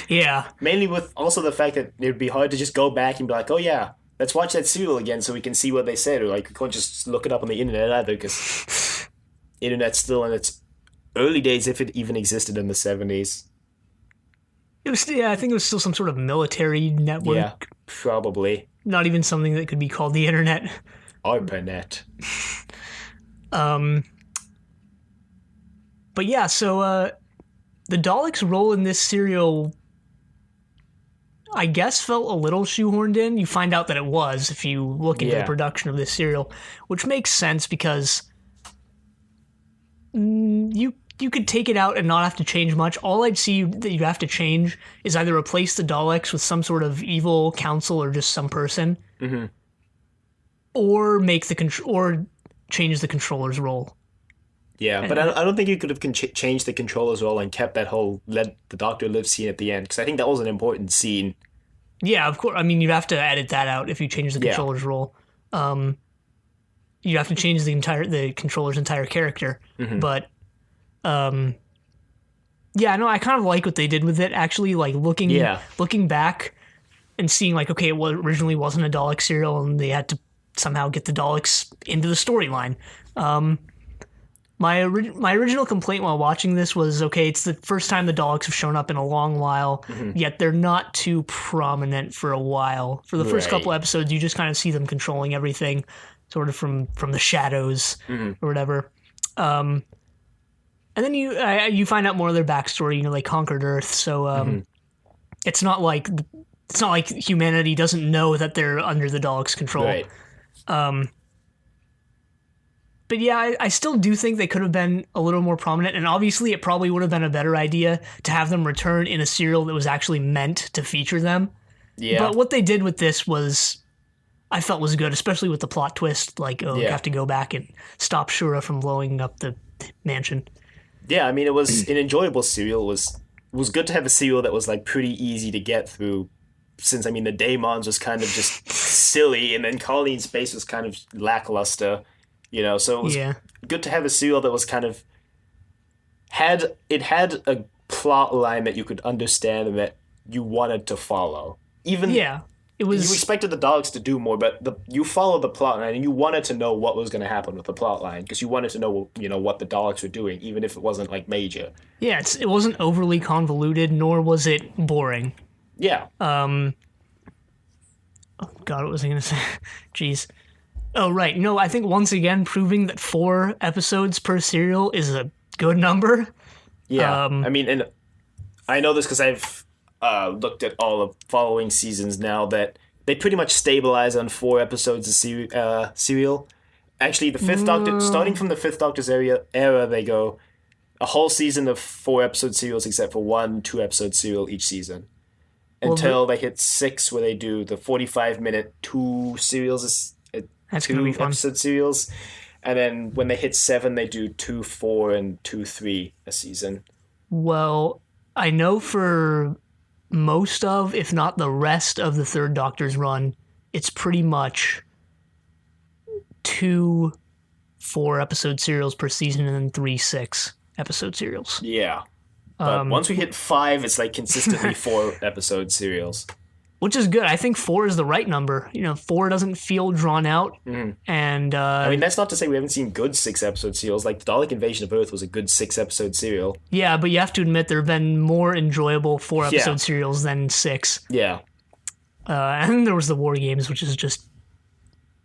yeah. Mainly with also the fact that it would be hard to just go back and be like, oh yeah, let's watch that serial again so we can see what they said. Or like, we can't just look it up on the internet either, because internet's still in its early days, if it even existed in the 70s. It was, I think it was still some sort of military network. Yeah, probably. Not even something that could be called the internet. ARPANET. But yeah, so the Daleks' role in this serial, I guess, felt a little shoehorned in. You find out that it was if you look into the production of this serial, which makes sense because you could take it out and not have to change much. All I'd see that you have to change is either replace the Daleks with some sort of evil council or just some person, or or change the controller's role. Yeah, but I don't think you could have changed the controller's role and kept that whole let the Doctor live scene at the end, because I think that was an important scene. Yeah, of course. I mean, you'd have to edit that out if you change the controller's role. You have to change the controller's entire character. But yeah, no, I kind of like what they did with it. Actually, like looking back and seeing like, okay, it originally wasn't a Dalek serial, and they had to somehow get the Daleks into the storyline. My original complaint while watching this was, okay, it's the first time the Daleks have shown up in a long while, yet they're not too prominent for a while. For the first couple episodes, you just kind of see them controlling everything, sort of from the shadows or whatever. And then you find out more of their backstory. They conquered Earth, so it's not like humanity doesn't know that they're under the Daleks' control. Right. But yeah, I still do think they could have been a little more prominent, and obviously it probably would have been a better idea to have them return in a serial that was actually meant to feature them. Yeah. But what they did with this I felt was good, especially with the plot twist, like, you have to go back and stop Shura from blowing up the mansion. Yeah, I mean, it was an enjoyable serial. It was good to have a serial that was like pretty easy to get through, since, I mean, the Daemons was kind of just silly, and then Colleen's Space was kind of lackluster. So it was good to have a serial that was kind of had a plot line that you could understand and that you wanted to follow. Even it was. You expected the Daleks to do more, but you followed the plot line and you wanted to know what was going to happen with the plot line, because you wanted to know what the Daleks were doing, even if it wasn't like major. Yeah, it wasn't overly convoluted, nor was it boring. Yeah. Oh God, what was I going to say? Jeez. Oh, right. I think once again proving that 4 episodes per serial is a good number. Yeah. I mean, and I know this because I've looked at all of following seasons now, that they pretty much stabilize on 4 episodes of serial. Actually, the Fifth Doctor, starting from the Fifth Doctor's era, they go a whole season of 4 episode serials, except for 1 2-episode serial each season. Until they hit 6, where they do the 45-minute 2 serials. That's going to be fun. 2-episode serials, and then when they hit 7, they do 2 4 and 2 3 a season. Well, I know for most of, if not the rest of the Third Doctor's run, it's pretty much 2 4-episode serials per season, and then 3 6-episode serials. Yeah, but once we hit 5, it's like consistently 4-episode serials. which is good. I think 4 is the right number. 4 doesn't feel drawn out, and I mean, that's not to say we haven't seen good 6-episode serials. Like, the Dalek Invasion of Earth was a good 6-episode serial. yeah, but you have to admit there have been more enjoyable 4-episode Yeah. serials than 6. Yeah. And then there was the War Games, which is just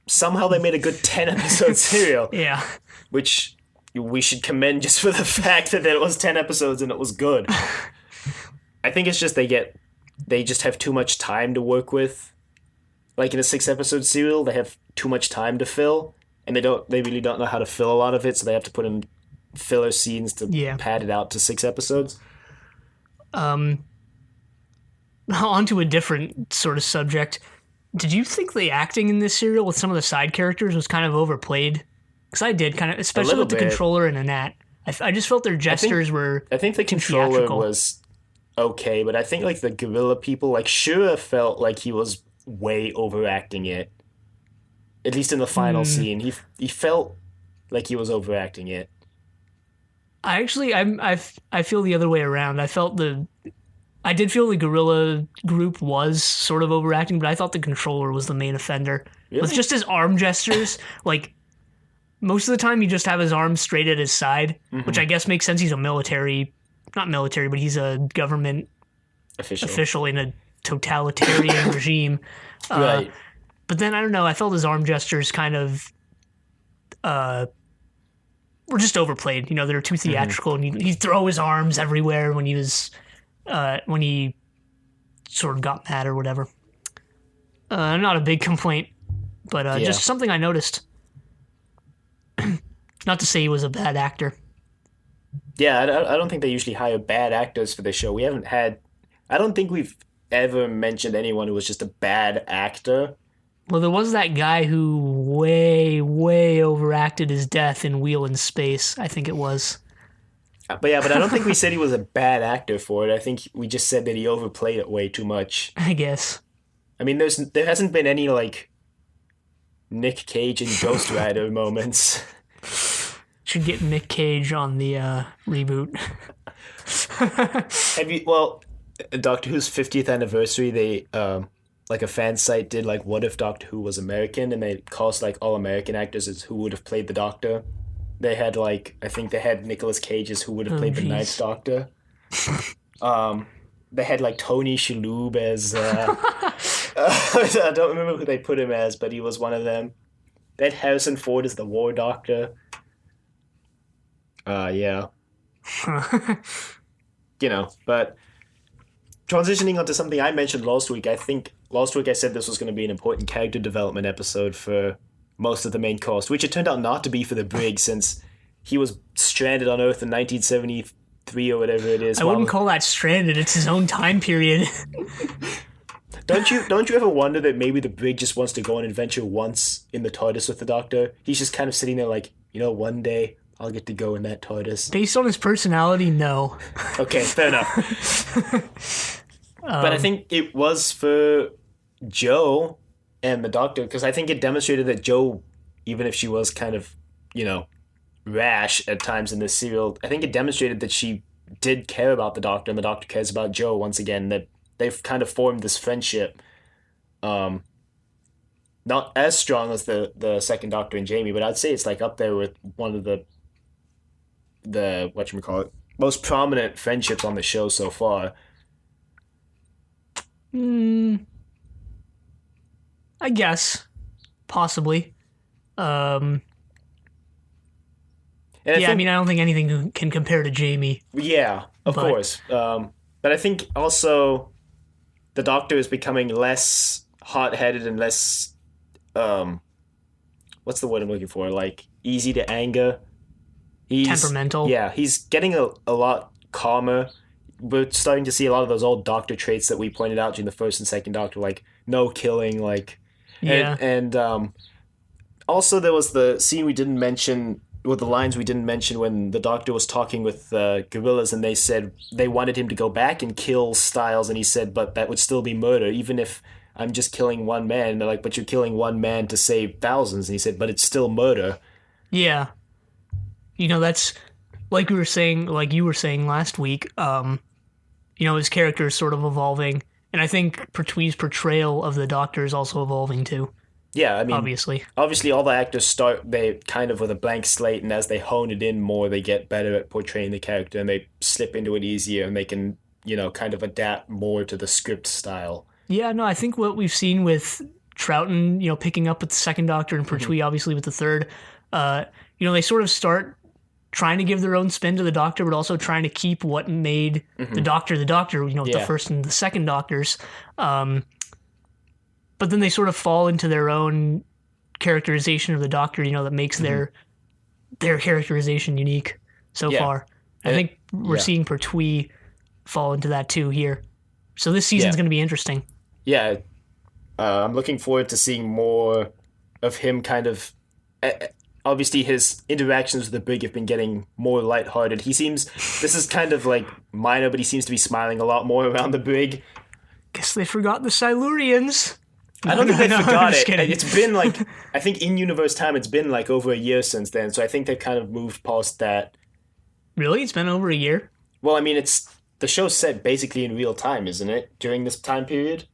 Somehow they made a good 10-episode serial, yeah. which we should commend just for the fact that it was 10 episodes and it was good. I think it's just they just have too much time to work with. Like in a 6-episode serial, they have too much time to fill, and they really don't know how to fill a lot of it, so they have to put in filler scenes to pad it out to 6 episodes. Onto a different sort of subject. Did you think the acting in this serial with some of the side characters was kind of overplayed? Because I did, kind of, especially with the bit. Controller and Annette. I just felt their gestures were. I think the Controller theatrical. was okay, but I think like the Gorilla people, like Shura felt like he was way overacting it. At least in the final scene, he felt like he was overacting it. I feel the other way around. I did feel the Gorilla group was sort of overacting, but I thought the Controller was the main offender. Really? With just his arm gestures, like most of the time he just have his arms straight at his side, which I guess makes sense. He's a not military, but he's a government official in a totalitarian regime. Right. But then I don't know. I felt his arm gestures kind of were just overplayed. They're too theatrical, and he'd throw his arms everywhere when he sort of got mad or whatever. Not a big complaint, but just something I noticed. Not to say he was a bad actor. Yeah, I don't think they usually hire bad actors for the show. I don't think we've ever mentioned anyone who was just a bad actor. Well, there was that guy who way, way overacted his death in Wheel in Space, I think it was. But I don't think we said he was a bad actor for it. I think we just said that he overplayed it way too much. I guess. I mean, there hasn't been any, like, Nick Cage and Ghost Rider moments. Should get Nick Cage on the reboot. Doctor Who's 50th anniversary, they, like a fan site did, like, what if Doctor Who was American? And they cast, like, all American actors as who would have played the Doctor. They had, like, I think they had Nicolas Cage as who would have played the Ninth Doctor. They had, like, Tony Shalhoub as, I don't remember who they put him as, but he was one of them. They had Harrison Ford as the War Doctor. Yeah. But transitioning onto something I mentioned last week, I think last week I said this was going to be an important character development episode for most of the main cast, which it turned out not to be for the Brig, since he was stranded on Earth in 1973 or whatever it is. I wouldn't call that stranded. It's his own time period. Don't you ever wonder that maybe the Brig just wants to go on an adventure once in the TARDIS with the Doctor? He's just kind of sitting there like, one day I'll get to go in that TARDIS. Based on his personality, no. Okay, fair enough. But I think it was for Jo and the Doctor, because I think it demonstrated that Jo, even if she was kind of, rash at times in this serial, I think it demonstrated that she did care about the Doctor, and the Doctor cares about Jo once again, that they've kind of formed this friendship. Not as strong as the second Doctor and Jamie, but I'd say it's like up there with one of the whatchamacallit, most prominent friendships on the show so far. I guess. Possibly. I don't think anything can compare to Jamie. Yeah, of course. But I think also the Doctor is becoming less hot-headed and less, what's the word I'm looking for? Like, easy to anger. Temperamental. Yeah, he's getting a lot calmer. We're starting to see a lot of those old Doctor traits that we pointed out during the first and second Doctor, like no killing, like... Yeah. And also there was the scene we didn't mention, with the lines we didn't mention, when the Doctor was talking with gorillas, and they said they wanted him to go back and kill Styles, and he said, but that would still be murder, even if I'm just killing one man. And they're like, but you're killing one man to save thousands. And he said, but it's still murder. Yeah. That's like you were saying last week, his character is sort of evolving, And I think Pertwee's portrayal of the Doctor is also evolving too. Yeah, I mean, obviously all the actors start they kind of with a blank slate, and as they hone it in more, they get better at portraying the character, and they slip into it easier, and they can, kind of adapt more to the script style. Yeah, no, I think what we've seen with Troughton, picking up with the second Doctor and Pertwee obviously with the third, they sort of start trying to give their own spin to the Doctor, but also trying to keep what made the Doctor, with the first and the second Doctors. But then they sort of fall into their own characterization of the Doctor, that makes their characterization unique so far. I think we're seeing Pertwee fall into that too here. So this season's going to be interesting. Yeah, I'm looking forward to seeing more of him kind of... Obviously, his interactions with the Brig have been getting more lighthearted. This is kind of like minor, but he seems to be smiling a lot more around the Brig. Guess they forgot the Silurians. I don't think they forgot it. It's been I think in universe time, it's been over a year since then. So I think they've kind of moved past that. Really? It's been over a year? Well, I mean, the show's set basically in real time, isn't it? During this time period,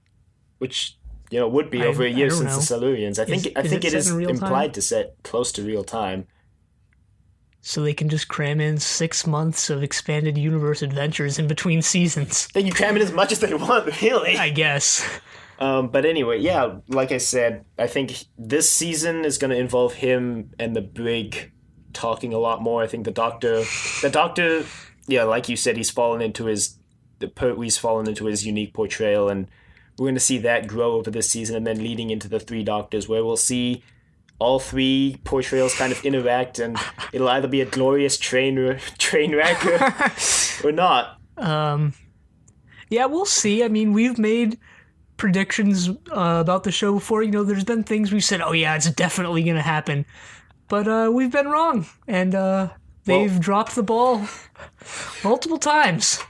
which would be over a year since the Silurians. I think it is implied to set close to real time. So they can just cram in 6 months of expanded universe adventures in between seasons. They can cram in as much as they want, really. I guess. But anyway, yeah, like I said, I think this season is going to involve him and the Brig talking a lot more. I think the Doctor, yeah, like you said, Pertwee's fallen into his unique portrayal, and we're going to see that grow over this season, and then leading into the three Doctors, where we'll see all three portrayals kind of interact, and it'll either be a glorious train wreck or not. Yeah, we'll see. I mean, we've made predictions about the show before. There's been things we've said, oh yeah, it's definitely going to happen. But we've been wrong, and they've dropped the ball multiple times.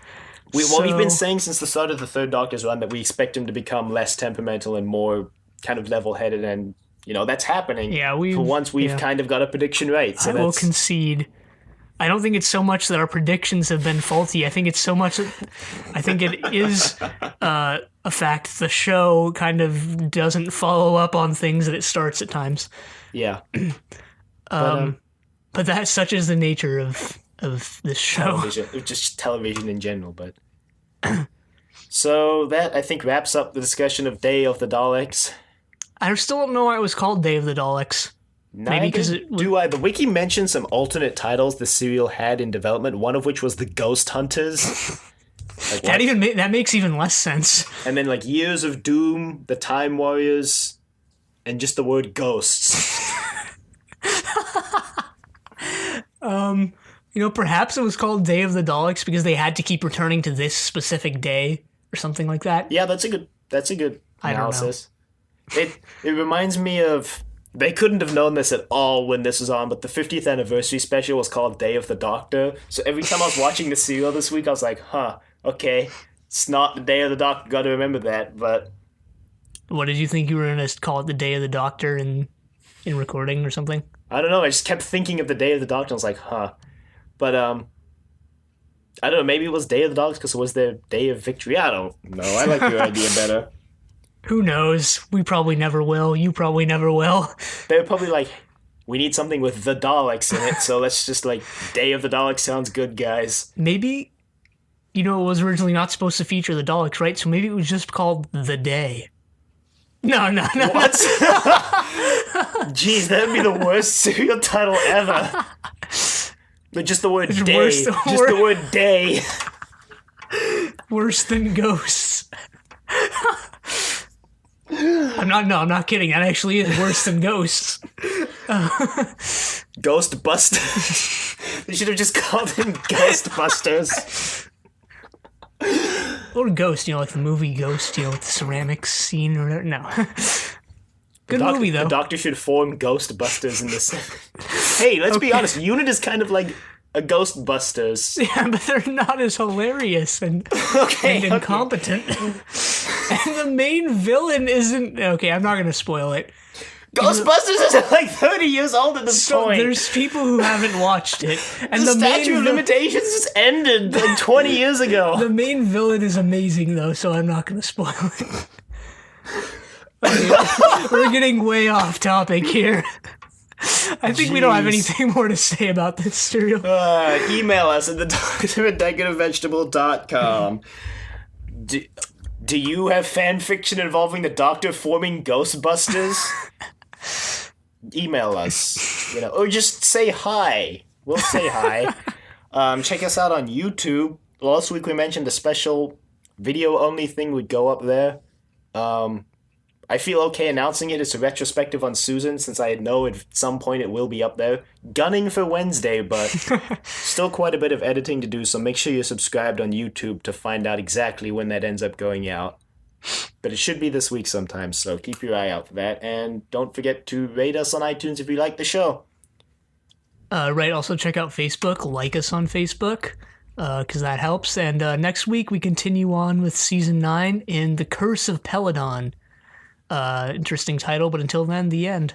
We've been saying since the start of the third Doctor's run that we expect him to become less temperamental and more kind of level-headed, and, that's happening. Yeah, for once, we've kind of got a prediction right. So I will concede. I don't think it's so much that our predictions have been faulty. I think it's so much I think it is a fact the show kind of doesn't follow up on things that it starts at times. Yeah. But that's such is the nature of this show. Television, just television in general, but... So that, I think, wraps up the discussion of Day of the Daleks. I still don't know why it was called Day of the Daleks. Maybe because the wiki mentioned some alternate titles the serial had in development, one of which was the Ghost Hunters. That makes even less sense. And then Years of Doom, the Time Warriors, and just the word ghosts. Perhaps it was called Day of the Daleks because they had to keep returning to this specific day or something like that. Yeah, that's a good analysis. It reminds me of... They couldn't have known this at all when this was on, but the 50th anniversary special was called Day of the Doctor. So every time I was watching the serial this week, I was like, okay, it's not the Day of the Doctor, gotta remember that, but... What, did you think you were going to call it the Day of the Doctor in recording or something? I don't know, I just kept thinking of the Day of the Doctor, I was like, But, I don't know, maybe it was Day of the Daleks because it was their Day of Victory. I don't know, I like your idea better. Who knows? We probably never will. You probably never will. They're probably we need something with the Daleks in it, so let's just Day of the Daleks sounds good, guys. Maybe, it was originally not supposed to feature the Daleks, right? So maybe it was just called The Day. No. What? Jeez, that would be the worst serial title ever. But just the word day. The word day. Worse than ghosts. I'm not kidding. That actually is worse than ghosts. Ghostbusters. They should have just called him Ghostbusters. Or Ghost, like the movie Ghost, with the ceramics scene or whatever. No. Good movie, though. The Doctor should form Ghostbusters in this. Hey, let's be honest. Unit is kind of like a Ghostbusters. Yeah, but they're not as hilarious and incompetent. And the main villain isn't... Okay, I'm not going to spoil it. Ghostbusters is like 30 years old at this So point. there's people who haven't watched it, and The the statute of main limitations just ended like 20 years ago. the main villain is amazing though, so I'm not going to spoil it. We're getting way off topic here. I think we don't have anything more to say about this cereal. Email us at thedoctor@decadentvegetable.com. Do you have fan fiction involving the Doctor forming Ghostbusters? Email us, or just say hi. We'll say hi. Check us out on YouTube. Last week we mentioned the special video-only thing would go up there. I feel okay announcing it. It's a retrospective on Susan, since I know at some point it will be up there. Gunning for Wednesday, but still quite a bit of editing to do, so make sure you're subscribed on YouTube to find out exactly when that ends up going out. But it should be this week sometime, so keep your eye out for that. And don't forget to rate us on iTunes if you like the show. Right, also check out Facebook, like us on Facebook, because that helps. And next week we continue on with Season 9 in The Curse of Peladon. Interesting title, but until then, the end.